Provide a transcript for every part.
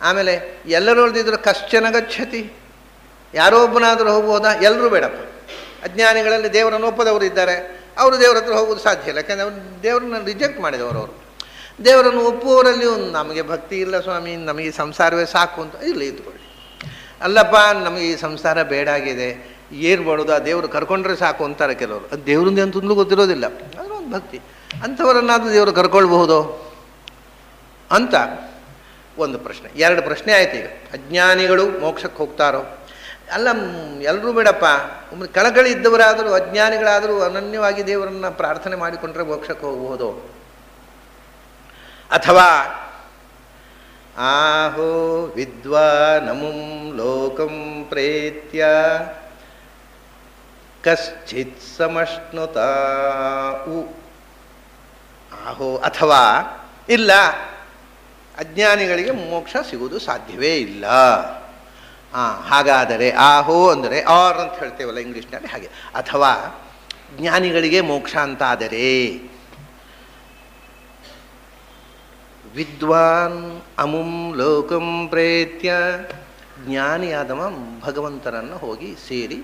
ಆಮೇಲೆ ಎಲ್ಲರೂ ಉಳಿದಿದ್ರು ಕಶ್ಚನ ಗಚ್ಚತಿ, ಯಾರೋ ಒಬ್ಬನಾದರೂ ಹೋಗ್ಬೋದಾ? ಎಲ್ಲರೂ ಬೇಡಪ್ಪ. ಅಜ್ಞಾನಿಗಳಲ್ಲಿ ದೇವರನ್ನು ಒಪ್ಪದವರು ಇದ್ದಾರೆ, ಅವರು ದೇವರ ಹತ್ರ ಹೋಗೋದು ಸಾಧ್ಯ ಇಲ್ಲ. ಯಾಕಂದರೆ ಅವರು ದೇವರನ್ನ ರಿಜೆಕ್ಟ್ ಮಾಡಿದವರು. ಅವರು ದೇವರನ್ನು ಒಪ್ಪುವವರಲ್ಲಿ ನಮಗೆ ಭಕ್ತಿ ಇಲ್ಲ ಸ್ವಾಮಿ, ನಮಗೆ ಸಂಸಾರವೇ ಸಾಕು ಅಂತ ಇಲ್ಲಿ ಇದ್ಕೊಳ್ಳಿ. ಅಲ್ಲಪ್ಪ ನಮಗೆ ಈ ಸಂಸಾರ ಬೇಡಾಗಿದೆ, ಏನು ಮಾಡೋದು, ಆ ದೇವರು ಕರ್ಕೊಂಡ್ರೆ ಸಾಕು ಅಂತಾರೆ ಕೆಲವರು. ಅದು ದೇವರಿಂದ ಅಂತಂದ್ರೂ ಗೊತ್ತಿರೋದಿಲ್ಲ, ಅದರ ಒಂದು ಭಕ್ತಿ. ಅಂಥವರನ್ನಾದರೂ ದೇವರು ಕರ್ಕೊಳ್ಬಹುದೋ ಅಂತ ಒಂದು ಪ್ರಶ್ನೆ. ಎರಡು ಪ್ರಶ್ನೆ ಆಯ್ತು. ಈಗ ಅಜ್ಞಾನಿಗಳು ಮೋಕ್ಷಕ್ಕೆ ಹೋಗ್ತಾರೋ? ಅಲ್ಲ, ಎಲ್ಲರೂ ಬೇಡಪ್ಪ. ಒಮ್ಮೆ ಕಳಕಳಿ ಇದ್ದವರಾದರೂ ಅಜ್ಞಾನಿಗಳಾದರೂ ಅನನ್ಯವಾಗಿ ದೇವರನ್ನು ಪ್ರಾರ್ಥನೆ ಮಾಡಿಕೊಂಡ್ರೆ ಮೋಕ್ಷಕ್ಕೆ ಹೋಗಬಹುದು. ಅಥವಾ ಆಹೋ ವಿದ್ವಾನಮುಂ ಲೋಕಂ ಪ್ರೇತ್ಯ ಕಶ್ಚಿತ್ ಸಮಶ್ನುತಾ ಉ. ಆಹೋ, ಅಥವಾ ಇಲ್ಲ, ಅಜ್ಞಾನಿಗಳಿಗೆ ಮೋಕ್ಷ ಸಿಗುವುದು ಸಾಧ್ಯವೇ ಇಲ್ಲ. ಹಾಗಾದರೆ ಆಹೋ ಅಂದರೆ ಆರ್ ಅಂತ ಹೇಳ್ತೇವಲ್ಲ ಇಂಗ್ಲೀಷ್ನಲ್ಲಿ, ಹಾಗೆ. ಅಥವಾ ಜ್ಞಾನಿಗಳಿಗೆ ಮೋಕ್ಷ ಅಂತಾದರೆ ವಿದ್ವಾನ್ ಅಮುಂ ಲೋಕಂ ಪ್ರೇತ್ಯ, ಜ್ಞಾನಿಯಾದವ ಭಗವಂತನನ್ನು ಹೋಗಿ ಸೇರಿ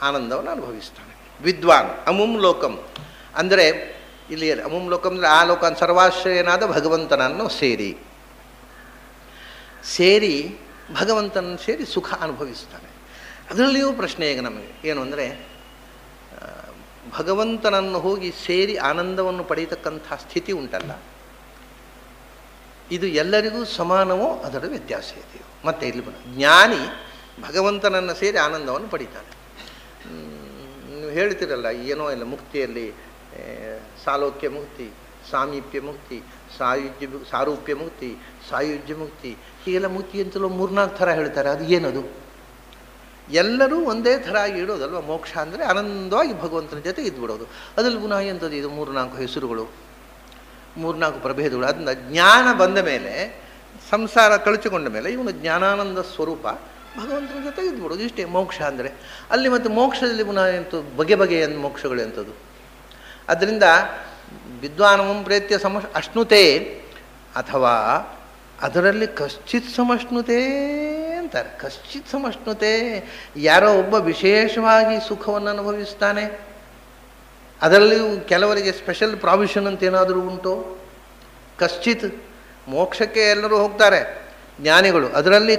ಆನಂದವನ್ನು ಅನುಭವಿಸ್ತಾನೆ. ವಿದ್ವಾನ್ ಅಮುಂ ಲೋಕಂ ಅಂದರೆ ಇಲ್ಲಿ ಅಮುಂ ಲೋಕಂ ಅಂದರೆ ಆ ಲೋಕ ಸರ್ವಾಶ್ರಯನಾದ ಭಗವಂತನನ್ನು ಸೇರಿ ಭಗವಂತನ ಸೇರಿ ಸುಖ ಅನುಭವಿಸ್ತಾನೆ. ಅದರಲ್ಲಿಯೂ ಪ್ರಶ್ನೆ ಈಗ ನಮಗೆ ಏನು ಅಂದರೆ, ಭಗವಂತನನ್ನು ಹೋಗಿ ಸೇರಿ ಆನಂದವನ್ನು ಪಡೆಯತಕ್ಕಂಥ ಸ್ಥಿತಿ ಉಂಟಲ್ಲ, ಇದು ಎಲ್ಲರಿಗೂ ಸಮಾನವೋ ಅದರ ವ್ಯತ್ಯಾಸ ಇದೆಯೋ? ಮತ್ತೆ ಇಲ್ಲಿ ಜ್ಞಾನಿ ಭಗವಂತನನ್ನು ಸೇರಿ ಆನಂದವನ್ನು ಪಡೀತಾನೆ. ನೀವು ಹೇಳ್ತೀರಲ್ಲ, ಏನೋ ಇಲ್ಲ ಮುಕ್ತಿಯಲ್ಲಿ ಸಾಲೋಕ್ಯ ಮುಕ್ತಿ, ಸಾಮೀಪ್ಯ ಮುಕ್ತಿ, ಸಾರೂಪ್ಯ ಮುಕ್ತಿ, ಸಾಯುಜ್ಯ ಮುಕ್ತಿ, ಹೀಗೆಲ್ಲ ಮುಕ್ತಿ ಅಂತಲೂ 3-4 ಥರ ಹೇಳ್ತಾರೆ. ಅದು ಏನದು? ಎಲ್ಲರೂ ಒಂದೇ ಥರ ಆಗಿ ಇಡೋದಲ್ವ ಮೋಕ್ಷ ಅಂದರೆ. ಆನಂದವಾಗಿ ಭಗವಂತನ ಜೊತೆ ಇದ್ಬಿಡೋದು. ಅದ್ರಲ್ಲಿ ಪುನಃ ಎಂಥದ್ದು ಇದು 3-4 ಹೆಸರುಗಳು, 3-4 ಪ್ರಭೇದಗಳು. ಅದನ್ನ ಜ್ಞಾನ ಬಂದ ಮೇಲೆ, ಸಂಸಾರ ಕಳಚಿಕೊಂಡ ಮೇಲೆ ಇವನು ಜ್ಞಾನಾನಂದ ಸ್ವರೂಪ ಭಗವಂತನ ಜೊತೆ ಇದ್ಬಿಡೋದು. ಇಷ್ಟೇ ಮೋಕ್ಷ ಅಂದರೆ. ಅಲ್ಲಿ ಮತ್ತು ಮೋಕ್ಷದಲ್ಲಿ ಪುನಃ ಎಂತ ಬಗೆ ಬಗೆಯ ಮೋಕ್ಷಗಳು ಎಂಥದ್ದು? ಅದರಿಂದ ವಿದ್ವಾನಮಂ ಪ್ರೇತ್ಯ ಅಶ್ನುತೆ, ಅಥವಾ ಅದರಲ್ಲಿ ಕಶ್ಚಿತ್ ಸಮಶ್ನುತೆ ಅಂತಾರೆ. ಕಶ್ಚಿತ್ ಸಮಶ್ನುತೆ, ಯಾರೋ ಒಬ್ಬ ವಿಶೇಷವಾಗಿ ಸುಖವನ್ನು ಅನುಭವಿಸ್ತಾನೆ. ಅದರಲ್ಲಿಯೂ ಕೆಲವರಿಗೆ ಸ್ಪೆಷಲ್ ಪ್ರಾವಿಷನ್ ಅಂತ ಏನಾದರೂ ಉಂಟೋ? ಕಶ್ಚಿತ್, ಮೋಕ್ಷಕ್ಕೆ ಎಲ್ಲರೂ ಹೋಗ್ತಾರೆ ಜ್ಞಾನಿಗಳು, ಅದರಲ್ಲಿ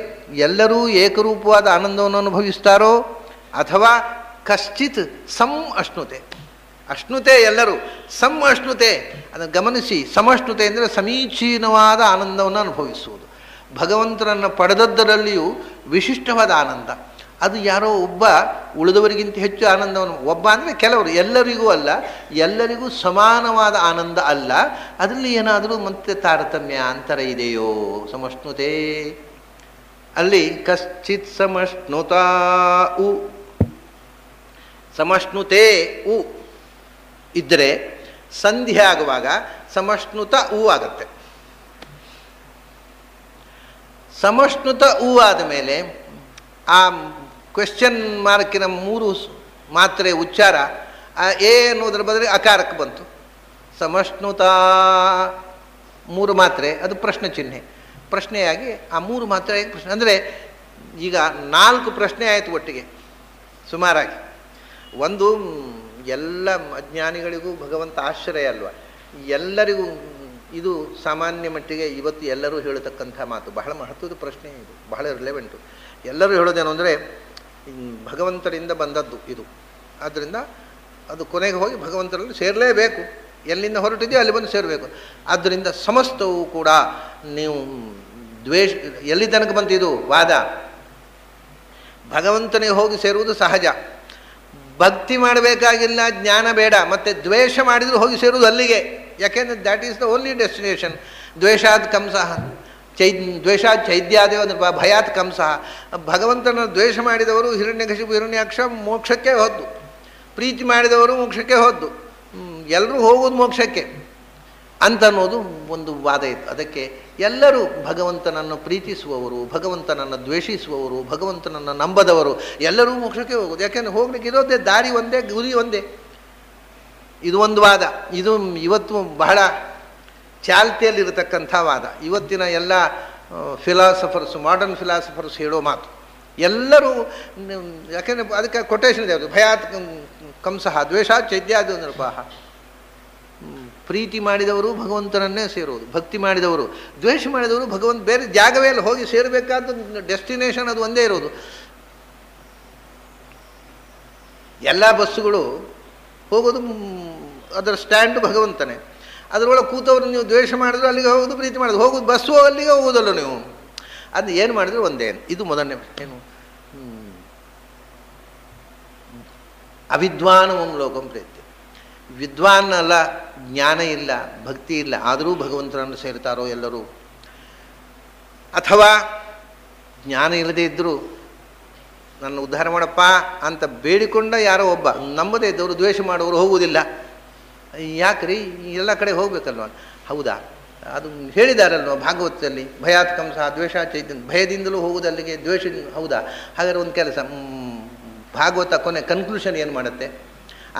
ಎಲ್ಲರೂ ಏಕರೂಪವಾದ ಆನಂದವನ್ನು ಅನುಭವಿಸ್ತಾರೋ? ಅಥವಾ ಕಶ್ಚಿತ್ ಸಮ್ ಅಶ್ನುತೆ, ಅಶ್ನುತೆ ಎಲ್ಲರೂ, ಸಮ್ ಅಶ್ನುತೆ ಅದನ್ನು ಗಮನಿಸಿ. ಸಮಶ್ನುತೆ ಅಂದರೆ ಸಮೀಚೀನವಾದ ಆನಂದವನ್ನು ಅನುಭವಿಸುವುದು. ಭಗವಂತನನ್ನು ಪಡೆದದ್ದರಲ್ಲಿಯೂ ವಿಶಿಷ್ಟವಾದ ಆನಂದ. ಅದು ಯಾರೋ ಒಬ್ಬ ಉಳಿದವರಿಗಿಂತ ಹೆಚ್ಚು ಆನಂದವನ್ನು, ಒಬ್ಬ ಅಂದರೆ ಕೆಲವರು, ಎಲ್ಲರಿಗೂ ಅಲ್ಲ, ಎಲ್ಲರಿಗೂ ಸಮಾನವಾದ ಆನಂದ ಅಲ್ಲ. ಅದರಲ್ಲಿ ಏನಾದರೂ ಮತ್ತೆ ತಾರತಮ್ಯ ಅಂತರ ಇದೆಯೋ? ಸಮಶ್ನುತೆ ಅಲ್ಲಿ ಕಶ್ಚಿತ್ ಸಮಶ್ನುತಾ ಉ, ಸಮಶ್ನುತೆ ಉ ಇದ್ದರೆ ಸಂಧಿ ಆಗುವಾಗ ಸಮಶ್ನುತ ಉ ಆಗುತ್ತೆ. ಸಮಶ್ನುತ ಉ ಆದ ಮೇಲೆ ಆ ಕ್ವೆಶ್ಚನ್ ಮಾರ್ಕಿನ 3 ಮಾತ್ರೆ ಉಚ್ಚಾರ ಎ ಅನ್ನೋದ್ರ ಬದಲಿಗೆ ಅಕಾರಕ್ಕೆ ಬಂತು. ಸಮಶ್ನುತ 3 ಮಾತ್ರೆ, ಅದು ಪ್ರಶ್ನೆ ಚಿಹ್ನೆ. ಪ್ರಶ್ನೆಯಾಗಿ ಆ 3 ಮಾತ್ರೆ ಪ್ರಶ್ನೆ ಅಂದರೆ ಈಗ 4 ಪ್ರಶ್ನೆ ಆಯಿತು ಒಟ್ಟಿಗೆ ಸುಮಾರಾಗಿ. ಒಂದು, ಎಲ್ಲ ಅಜ್ಞಾನಿಗಳಿಗೂ ಭಗವಂತ ಆಶ್ರಯ ಅಲ್ವ, ಎಲ್ಲರಿಗೂ ಇದು ಸಾಮಾನ್ಯ ಮಟ್ಟಿಗೆ ಇವತ್ತು ಎಲ್ಲರೂ ಹೇಳತಕ್ಕಂಥ ಮಾತು. ಬಹಳ ಮಹತ್ವದ ಪ್ರಶ್ನೆ ಇದು, ಬಹಳ ರಿಲೆವೆಂಟು. ಎಲ್ಲರೂ ಹೇಳೋದೇನು ಅಂದರೆ ಭಗವಂತರಿಂದ ಬಂದದ್ದು ಇದು, ಆದ್ದರಿಂದ ಅದು ಕೊನೆಗೆ ಹೋಗಿ ಭಗವಂತರಲ್ಲಿ ಸೇರಲೇಬೇಕು. ಎಲ್ಲಿಂದ ಹೊರಟಿದೆಯೋ ಅಲ್ಲಿ ಬಂದು ಸೇರಬೇಕು. ಆದ್ದರಿಂದ ಸಮಸ್ತವೂ ಕೂಡ ನೀವು ದ್ವೇಷ, ಎಲ್ಲಿ ತನಕ ಬಂತು ಇದು ವಾದ? ಭಗವಂತನಿಗೆ ಹೋಗಿ ಸೇರುವುದು ಸಹಜ, ಭಕ್ತಿ ಮಾಡಬೇಕಾಗಿಲ್ಲ, ಜ್ಞಾನ ಬೇಡ. ಮತ್ತು ದ್ವೇಷ ಮಾಡಿದರೂ ಹೋಗಿ ಸೇರುವುದು ಅಲ್ಲಿಗೆ. ಯಾಕೆಂದರೆ that is the only destination. ದ್ವೇಷಾತ್ ಕಂಸಃ ದ್ವೇಷಾತ್ ಚೈದ್ಯಾದೇವ ಭಯಾತ್ ಕಂಸಃ. ಭಗವಂತನ ದ್ವೇಷ ಮಾಡಿದವರು ಹಿರಣ್ಯಕಶಿಪು ಹಿರಣ್ಯಾಕ್ಷ ಮೋಕ್ಷಕ್ಕೆ ಹೋದ್ದು, ಪ್ರೀತಿ ಮಾಡಿದವರು ಮೋಕ್ಷಕ್ಕೆ ಹೋದ್ದು, ಎಲ್ಲರೂ ಹೋಗೋದು ಮೋಕ್ಷಕ್ಕೆ ಅಂತನ್ನೋದು ಒಂದು ವಾದ ಇತ್ತು. ಅದಕ್ಕೆ ಎಲ್ಲರೂ ಭಗವಂತನನ್ನು ಪ್ರೀತಿಸುವವರು, ಭಗವಂತನನ್ನು ದ್ವೇಷಿಸುವವರು, ಭಗವಂತನನ್ನು ನಂಬದವರು ಎಲ್ಲರೂ ಮೋಕ್ಷಕ್ಕೆ ಹೋಗೋದು. ಯಾಕೆಂದರೆ ಹೋಗ್ಲಿಕ್ಕೆ ಇರೋದೇ ದಾರಿ ಒಂದೇ, ಗುರಿ ಒಂದೇ. ಇದು ಒಂದು ವಾದ. ಇದು ಇವತ್ತು ಬಹಳ ಚಾಲ್ತಿಯಲ್ಲಿರತಕ್ಕಂಥ ವಾದ. ಇವತ್ತಿನ ಎಲ್ಲ ಫಿಲಾಸಫರ್ಸ್, ಮಾಡರ್ನ್ ಫಿಲಾಸಫರ್ಸ್ ಹೇಳೋ ಮಾತು. ಎಲ್ಲರೂ ಯಾಕೆಂದರೆ ಅದಕ್ಕೆ ಕೊಟೇಶನ್ ಇದೆ, ಭಯಾತ್ ಕಂಸಃ ದ್ವೇಷಾತ್ ಚೈತ್ಯಾದಿ ನೃಪಾಹ. ಪ್ರೀತಿ ಮಾಡಿದವರು ಭಗವಂತನನ್ನೇ ಸೇರೋದು, ಭಕ್ತಿ ಮಾಡಿದವರು. ದ್ವೇಷ ಮಾಡಿದವರು ಭಗವಂತ ಬೇರೆ ಜಾಗವೇ ಅಲ್ಲಿ ಹೋಗಿ ಸೇರಬೇಕಾದ ಡೆಸ್ಟಿನೇಷನ್ ಅದು ಒಂದೇ ಇರೋದು. ಎಲ್ಲ ಬಸ್ಸುಗಳು ಹೋಗೋದು ಅದರ ಸ್ಟ್ಯಾಂಡ್ ಭಗವಂತನೇ. ಅದರೊಳಗೆ ಕೂತವ್ರು ನೀವು ದ್ವೇಷ ಮಾಡಿದ್ರು ಅಲ್ಲಿಗೆ ಹೋಗೋದು, ಪ್ರೀತಿ ಮಾಡೋದು ಹೋಗೋದು, ಬಸ್ಸು ಅಲ್ಲಿಗೆ ಹೋಗೋದಲ್ಲ ನೀವು. ಅದು ಏನು ಮಾಡಿದ್ರು ಒಂದೇ. ಇದು ಮೊದಲನೇ ಏನು, ಅವಿದ್ವಾನವಂ ಲೋಕಂ ಪ್ರೇತ್ಯ. ವಿದ್ವಾನ್ ಅಲ್ಲ, ಜ್ಞಾನ ಇಲ್ಲ, ಭಕ್ತಿ ಇಲ್ಲ, ಆದರೂ ಭಗವಂತನನ್ನು ಸೇರ್ತಾರೋ ಎಲ್ಲರೂ. ಅಥವಾ ಜ್ಞಾನ ಇಲ್ಲದೇ ಇದ್ದರೂ ನನ್ನ ಉದ್ಧಾರ ಮಾಡಪ್ಪ ಅಂತ ಬೇಡಿಕೊಂಡ ಯಾರೋ ಒಬ್ಬ, ನಂಬದೇ ಇದ್ದವರು ದ್ವೇಷ ಮಾಡೋರು ಹೋಗುವುದಿಲ್ಲ. ಯಾಕ್ರಿ ಎಲ್ಲ ಕಡೆ ಹೋಗ್ಬೇಕಲ್ವ? ಹೌದಾ, ಅದು ಹೇಳಿದಾರಲ್ವ ಭಾಗವತದಲ್ಲಿ, ಭಯಾತ್ ಕಂಸಃ ದ್ವೇಷಾತ್ ಚೈತನ್ಯ. ಭಯದಿಂದಲೂ ಹೋಗುವುದಲ್ಲಿಗೆ, ದ್ವೇಷದಿಂದ. ಹೌದಾ, ಹಾಗಾದ್ರೆ ಒಂದು ಕೆಲಸ, ಭಾಗವತ ಕೊನೆ ಕನ್ಕ್ಲೂಷನ್ ಏನು ಮಾಡುತ್ತೆ?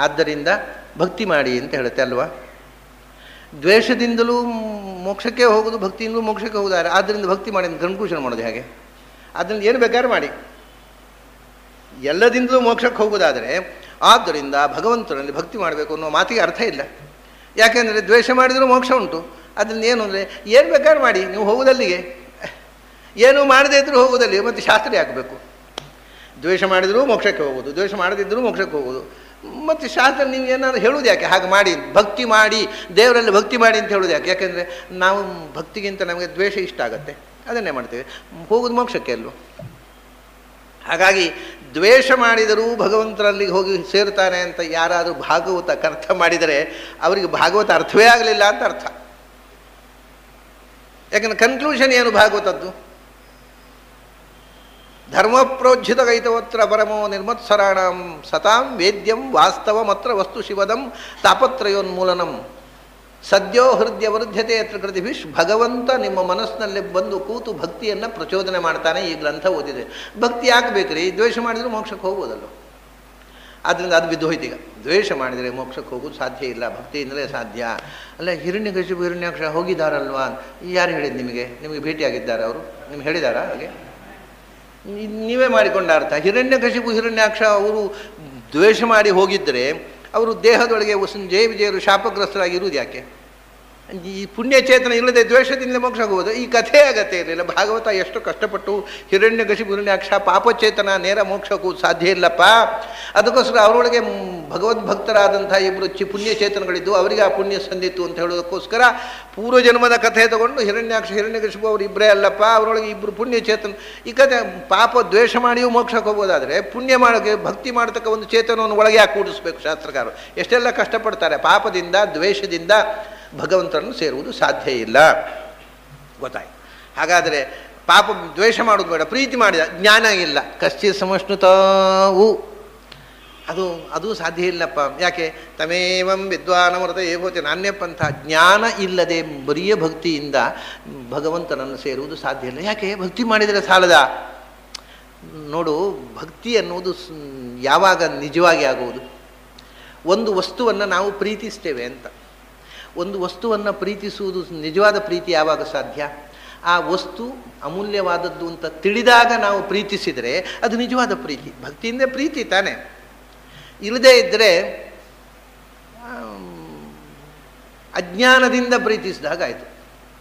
ಆದ್ದರಿಂದ ಭಕ್ತಿ ಮಾಡಿ ಅಂತ ಹೇಳುತ್ತೆ ಅಲ್ವಾ. ದ್ವೇಷದಿಂದಲೂ ಮೋಕ್ಷಕ್ಕೆ ಹೋಗೋದು, ಭಕ್ತಿಯಿಂದಲೂ ಮೋಕ್ಷಕ್ಕೆ ಹೋಗುತ್ತಾರೆ. ಆದ್ದರಿಂದ ಭಕ್ತಿ ಮಾಡಿ ಅಂತ ಕನ್ಕ್ಲೂಷನ್ ಮಾಡೋದು ಹೇಗೆ? ಅದರಿಂದ ಏನು ಬೇಕಾದ್ರೆ ಮಾಡಿ, ಎಲ್ಲದಿಂದಲೂ ಮೋಕ್ಷಕ್ಕೆ ಹೋಗೋದಾದರೆ ಆದ್ದರಿಂದ ಭಗವಂತನಲ್ಲಿ ಭಕ್ತಿ ಮಾಡಬೇಕು ಅನ್ನೋ ಮಾತಿಗೆ ಅರ್ಥ ಇಲ್ಲ. ಯಾಕೆಂದರೆ ದ್ವೇಷ ಮಾಡಿದರೂ ಮೋಕ್ಷ ಉಂಟು. ಅದರಿಂದ ಏನು ಅಂದರೆ ಏನು ಬೇಕಾದ್ರೆ ಮಾಡಿ, ನೀವು ಹೋಗೋದಲ್ಲಿಗೆ. ಏನೂ ಮಾಡದೇ ಇದ್ದರೂ ಹೋಗೋದಲ್ಲಿ, ಮತ್ತು ಶಾಸ್ತ್ರ ಹಾಕಬೇಕು. ದ್ವೇಷ ಮಾಡಿದರೂ ಮೋಕ್ಷಕ್ಕೆ ಹೋಗೋದು, ದ್ವೇಷ ಮಾಡದಿದ್ದರೂ ಮೋಕ್ಷಕ್ಕೆ ಹೋಗೋದು. ಮತ್ತು ಶಾಸ್ತ್ರ ನೀವು ಏನಾದ್ರು ಹೇಳೋದು ಯಾಕೆ? ಹಾಗೆ ಮಾಡಿ, ಭಕ್ತಿ ಮಾಡಿ, ದೇವರಲ್ಲಿ ಭಕ್ತಿ ಮಾಡಿ ಅಂತ ಹೇಳೋದು ಯಾಕೆ? ಯಾಕೆಂದರೆ ನಾವು ಭಕ್ತಿಗಿಂತ ನಮಗೆ ದ್ವೇಷ ಇಷ್ಟ ಆಗುತ್ತೆ, ಅದನ್ನೇ ಮಾಡ್ತೇವೆ. ಹೋಗೋದು ಮೋಕ್ಷಕ್ಕೆ ಅಲ್ವ. ಹಾಗಾಗಿ ದ್ವೇಷ ಮಾಡಿದರೂ ಭಗವಂತರಲ್ಲಿ ಹೋಗಿ ಸೇರ್ತಾನೆ ಅಂತ ಯಾರಾದರೂ ಭಾಗವತ ಅರ್ಥ ಮಾಡಿದರೆ ಅವರಿಗೆ ಭಾಗವತ ಅರ್ಥವೇ ಆಗಲಿಲ್ಲ ಅಂತ ಅರ್ಥ. ಯಾಕಂದರೆ ಕನ್ಕ್ಲೂಷನ್ ಏನು ಭಾಗವತದ್ದು? ಧರ್ಮ ಪ್ರೋಜ್ಜಿತ ಗೈತವತ್ರ ಪರಮೋ ನಿರ್ಮತ್ಸರಾಣಂ ಸತಾಂ ವೇದ್ಯಂ ವಾಸ್ತವಮತ್ರ ವಸ್ತು ಶಿವದಂ ತಾಪತ್ರಯೋನ್ಮೂಲನಂ ಸದ್ಯೋ ಹೃದಯ ವೃದ್ಧತೆ ಅತ್ರ ಕೃತಿಭಿಷ್. ಭಗವಂತ ನಿಮ್ಮ ಮನಸ್ಸಿನಲ್ಲಿ ಬಂದು ಕೂತು ಭಕ್ತಿಯನ್ನು ಪ್ರಚೋದನೆ ಮಾಡ್ತಾನೆ. ಈ ಗ್ರಂಥ ಓದಿದೆ. ಭಕ್ತಿ ಯಾಕೆ ಬೇಕ್ರಿ? ದ್ವೇಷ ಮಾಡಿದರೂ ಮೋಕ್ಷಕ್ಕೆ ಹೋಗ್ಬೋದಲ್ಲ. ಆದ್ದರಿಂದ ಅದು ಬಿದ್ದು ಹೋಯ್ತು. ಈಗ ದ್ವೇಷ ಮಾಡಿದರೆ ಮೋಕ್ಷಕ್ಕೆ ಹೋಗೋದು ಸಾಧ್ಯ ಇಲ್ಲ, ಭಕ್ತಿಯಿಂದಲೇ ಸಾಧ್ಯ. ಅಲ್ಲ, ಹಿರಣ್ಯಕಶಿಪು ಹಿರಣ್ಯಾಕ್ಷ ಹೋಗಿದ್ದಾರಲ್ವಾ? ಯಾರು ಹೇಳಿದ್ದು ನಿಮಗೆ? ನಿಮಗೆ ಭೇಟಿಯಾಗಿದ್ದಾರೆ ಅವರು? ನಿಮ್ಗೆ ಹೇಳಿದಾರಾ? ಹಾಗೆ ನೀವೇ ಮಾಡಿಕೊಂಡ ಅರ್ಥ. ಹಿರಣ್ಯಕಶಿಪು ಹಿರಣ್ಯಾಕ್ಷ ಅವರು ದ್ವೇಷ ಮಾಡಿ ಹೋಗಿದ್ದರೆ ಅವರು ದೇಹದೊಳಗೆ ಜಯ ವಿಜಯರು ಶಾಪಗ್ರಸ್ತರಾಗಿರುವುದು ಯಾಕೆ? ಈ ಪುಣ್ಯಚೇತನ ಇಲ್ಲದೆ ದ್ವೇಷದಿಂದ ಮೋಕ್ಷ ಹೋಗೋದು. ಈ ಕಥೆ ಆಗತ್ತೆ ಇರಲಿಲ್ಲ. ಭಾಗವತ ಎಷ್ಟು ಕಷ್ಟಪಟ್ಟು ಹಿರಣ್ಯಕಶಿಪು ಹಿರಣ್ಯಾಕ್ಷ ಪಾಪಚೇತನ ನೇರ ಮೋಕ್ಷಕ್ಕೂ ಸಾಧ್ಯ ಇಲ್ಲಪ್ಪ. ಅದಕ್ಕೋಸ್ಕರ ಅವರೊಳಗೆ ಭಗವದ್ಭಕ್ತರಾದಂಥ ಇಬ್ಬರು ಪುಣ್ಯಚೇತನಗಳಿದ್ದು ಅವರಿಗೆ ಆ ಪುಣ್ಯ ಸಂದಿತ್ತು ಅಂತ ಹೇಳೋದಕ್ಕೋಸ್ಕರ ಪೂರ್ವಜನ್ಮದ ಕಥೆ ತಗೊಂಡು ಹಿರಣ್ಯಾಕ್ಷ ಹಿರಣ್ಯಕಶಿಪು ಅವರು ಇಬ್ಬರೇ ಅಲ್ಲಪ್ಪ, ಅವರೊಳಗೆ ಇಬ್ಬರು ಪುಣ್ಯಚೇತನ. ಈ ಕಥೆ ಪಾಪ ದ್ವೇಷ ಮಾಡಿಯೂ ಮೋಕ್ಷಕ್ಕೆ ಹೋಗೋದಾದರೆ ಪುಣ್ಯ ಮಾಡೋಕ್ಕೆ ಭಕ್ತಿ ಮಾಡತಕ್ಕ ಒಂದು ಚೇತನವನ್ನು ಒಳಗೆ ಯಾಕೆ ಕೂಡಿಸ್ಬೇಕು? ಶಾಸ್ತ್ರಕಾರರು ಎಷ್ಟೆಲ್ಲ ಕಷ್ಟಪಡ್ತಾರೆ. ಪಾಪದಿಂದ ದ್ವೇಷದಿಂದ ಭಗವಂತನನ್ನು ಸೇರುವುದು ಸಾಧ್ಯ ಇಲ್ಲ. ಗೊತ್ತಾಯ್ತು? ಹಾಗಾದರೆ ಪಾಪ ದ್ವೇಷ ಮಾಡೋದು ಬೇಡ, ಪ್ರೀತಿ ಮಾಡಿದ ಜ್ಞಾನ ಇಲ್ಲ. ಕಶ್ಚಿ ಸಮಷ್ಣುತಾವು ಅದು ಸಾಧ್ಯ ಇಲ್ಲಪ್ಪ. ಯಾಕೆ? ತಮೇವಂ ವಿದ್ವಾನಮೃತ ಏಭೋತಿ ನಾಣ್ಯ ಪಂಥ. ಜ್ಞಾನ ಇಲ್ಲದೆ ಬರಿಯ ಭಕ್ತಿಯಿಂದ ಭಗವಂತನನ್ನು ಸೇರುವುದು ಸಾಧ್ಯ ಇಲ್ಲ. ಯಾಕೆ? ಭಕ್ತಿ ಮಾಡಿದರೆ ಸಾಲದ. ನೋಡು, ಭಕ್ತಿ ಅನ್ನುವುದು ಯಾವಾಗ ನಿಜವಾಗಿ ಆಗುವುದು? ಒಂದು ವಸ್ತುವನ್ನು ನಾವು ಪ್ರೀತಿಸ್ತೇವೆ ಅಂತ. ಒಂದು ವಸ್ತುವನ್ನು ಪ್ರೀತಿಸುವುದು ನಿಜವಾದ ಪ್ರೀತಿ ಯಾವಾಗ ಸಾಧ್ಯ? ಆ ವಸ್ತು ಅಮೂಲ್ಯವಾದದ್ದು ಅಂತ ತಿಳಿದಾಗ ನಾವು ಪ್ರೀತಿಸಿದರೆ ಅದು ನಿಜವಾದ ಪ್ರೀತಿ. ಭಕ್ತಿಯಿಂದ ಪ್ರೀತಿ ತಾನೆ. ಇಲ್ಲದೇ ಇದ್ದರೆ ಅಜ್ಞಾನದಿಂದ ಪ್ರೀತಿಸಿದಾಗ ಆಯಿತು,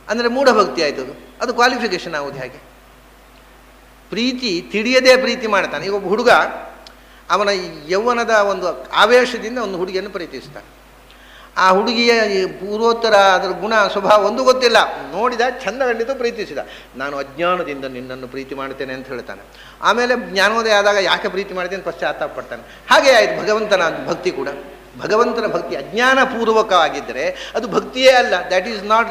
ಅಂದರೆ ಮೂಢಭಕ್ತಿ ಆಯಿತು. ಅದು ಕ್ವಾಲಿಫಿಕೇಷನ್ ಆಗೋದು ಹೇಗೆ? ಪ್ರೀತಿ ತಿಳಿಯದೇ ಪ್ರೀತಿ ಮಾಡ್ತಾನೆ. ಈಗ ಒಬ್ಬ ಹುಡುಗ ಅವನ ಯೌವನದ ಒಂದು ಆವೇಶದಿಂದ ಒಂದು ಹುಡುಗಿಯನ್ನು ಪ್ರೀತಿಸ್ತಾನೆ. ಆ ಹುಡುಗಿಯ ಪೂರ್ವೋತ್ತರ ಅದರ ಗುಣ ಸ್ವಭಾವ ಒಂದು ಗೊತ್ತಿಲ್ಲ, ನೋಡಿದ, ಚಂದ ಕಂಡಿತು, ಪ್ರೀತಿಸಿದ. ನಾನು ಅಜ್ಞಾನದಿಂದ ನಿನ್ನನ್ನು ಪ್ರೀತಿ ಮಾಡ್ತೇನೆ ಅಂತ ಹೇಳ್ತಾನೆ. ಆಮೇಲೆ ಜ್ಞಾನೋದಯ ಆದಾಗ ಯಾಕೆ ಪ್ರೀತಿ ಮಾಡ್ತೇನೆ ಪಶ್ಚಾತ್ತಾಪ ಪಡ್ತಾನೆ. ಹಾಗೆ ಆಯಿತು ಭಗವಂತನ ಭಕ್ತಿ ಕೂಡ. ಭಗವಂತನ ಭಕ್ತಿ ಅಜ್ಞಾನಪೂರ್ವಕವಾಗಿದ್ದರೆ ಅದು ಭಕ್ತಿಯೇ ಅಲ್ಲ. ದ್ಯಾಟ್ ಈಸ್ ನಾಟ್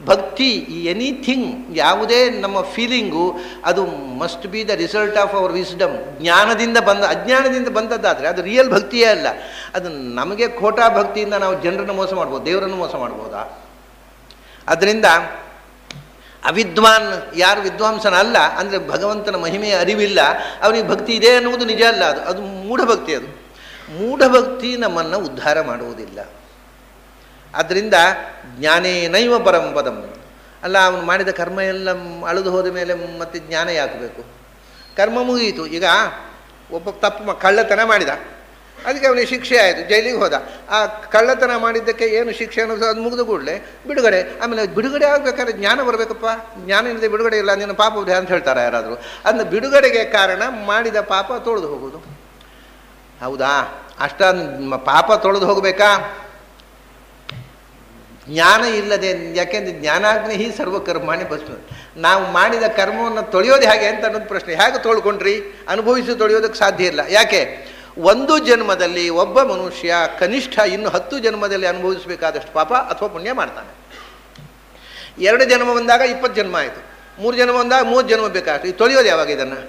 ಭಕ್ತಿ. ಎನಿಥಿಂಗ್, ಯಾವುದೇ ನಮ್ಮ ಫೀಲಿಂಗು ಅದು must be the result of our wisdom. ಅಜ್ಞಾನದಿಂದ ಬಂದದ್ದಾದರೆ ಅದು ರಿಯಲ್ ಭಕ್ತಿಯೇ ಅಲ್ಲ. ಅದು ನಮಗೆ ಖೋಟಾ ಭಕ್ತಿಯಿಂದ ನಾವು ಜನರನ್ನು ಮೋಸ ಮಾಡ್ಬೋದು, ದೇವರನ್ನು ಮೋಸ ಮಾಡ್ಬೋದಾ? ಅದರಿಂದ ಅವಿದ್ವಾನ್, ಯಾರು ವಿದ್ವಾಂಸನ ಅಲ್ಲ ಅಂದರೆ ಭಗವಂತನ ಮಹಿಮೆಯ ಅರಿವಿಲ್ಲ, ಅವನಿಗೆ ಭಕ್ತಿ ಇದೆ ಅನ್ನುವುದು ನಿಜ ಅಲ್ಲ. ಅದು ಮೂಢಭಕ್ತಿ. ಅದು ಮೂಢಭಕ್ತಿ ನಮ್ಮನ್ನು ಉದ್ಧಾರ ಮಾಡುವುದಿಲ್ಲ. ಆದ್ದರಿಂದ ಜ್ಞಾನೇನೈವ ಪರಂ ಪದಂ. ಅಲ್ಲ, ಅವನು ಮಾಡಿದ ಕರ್ಮ ಎಲ್ಲ ಅಳಿದು ಹೋದ ಮೇಲೆ ಮತ್ತೆ ಜ್ಞಾನ ಯಾಕೆ ಬೇಕು? ಕರ್ಮ ಮುಗಿಯಿತು. ಈಗ ಒಬ್ಬ ತಪ್ಪು ಕಳ್ಳತನ ಮಾಡಿದ, ಅದಕ್ಕೆ ಅವನಿಗೆ ಶಿಕ್ಷೆ ಆಯಿತು, ಜೈಲಿಗೆ ಹೋದ. ಆ ಕಳ್ಳತನ ಮಾಡಿದ್ದಕ್ಕೆ ಏನು ಶಿಕ್ಷೆ ಅನ್ನೋದು ಅದು ಮುಗಿದ ಕೂಡಲೇ ಬಿಡುಗಡೆ. ಆಮೇಲೆ ಬಿಡುಗಡೆ ಆಗಬೇಕಾದ್ರೆ ಜ್ಞಾನ ಬರಬೇಕಪ್ಪ, ಜ್ಞಾನ ಇಲ್ಲದೆ ಬಿಡುಗಡೆ ಇಲ್ಲ, ನಿನ್ನ ಪಾಪ ಅಂತ ಹೇಳ್ತಾರೆ ಯಾರಾದರೂ. ಅದನ್ನ ಬಿಡುಗಡೆಗೆ ಕಾರಣ ಮಾಡಿದ ಪಾಪ ತೊಳೆದು ಹೋಗೋದು. ಹೌದಾ? ಅಷ್ಟ ಪಾಪ ತೊಳೆದು ಹೋಗಬೇಕಾ? ಜ್ಞಾನ ಇಲ್ಲದೆ, ಯಾಕೆಂದರೆ ಜ್ಞಾನಾಗ್ನಿ ಹಿ ಸರ್ವಕರ್ಮಾಣಿ ಭಸ್ಮ. ನಾವು ಮಾಡಿದ ಕರ್ಮವನ್ನು ತೊಳೆಯೋದು ಹೇಗೆ ಅಂತ ಅನ್ನೋದು ಪ್ರಶ್ನೆ. ಹೇಗೆ ತೊಳ್ಕೊಂಡ್ರಿ? ಅನುಭವಿಸಿ ತೊಳೆಯೋದಕ್ಕೆ ಸಾಧ್ಯ ಇಲ್ಲ. ಯಾಕೆ? ಒಂದು ಜನ್ಮದಲ್ಲಿ ಒಬ್ಬ ಮನುಷ್ಯ ಕನಿಷ್ಠ ಇನ್ನು 10 ಜನ್ಮದಲ್ಲಿ ಅನುಭವಿಸಬೇಕಾದಷ್ಟು ಪಾಪ ಅಥವಾ ಪುಣ್ಯ ಮಾಡ್ತಾನೆ. 2 ಜನ್ಮ ಬಂದಾಗ 20 ಜನ್ಮ ಆಯಿತು, 3 ಜನ್ಮ ಬಂದಾಗ 30 ಜನ್ಮ ಬೇಕಾಗ್ತದೆ. ತೊಳೆಯೋದು ಯಾವಾಗ? ಇದನ್ನು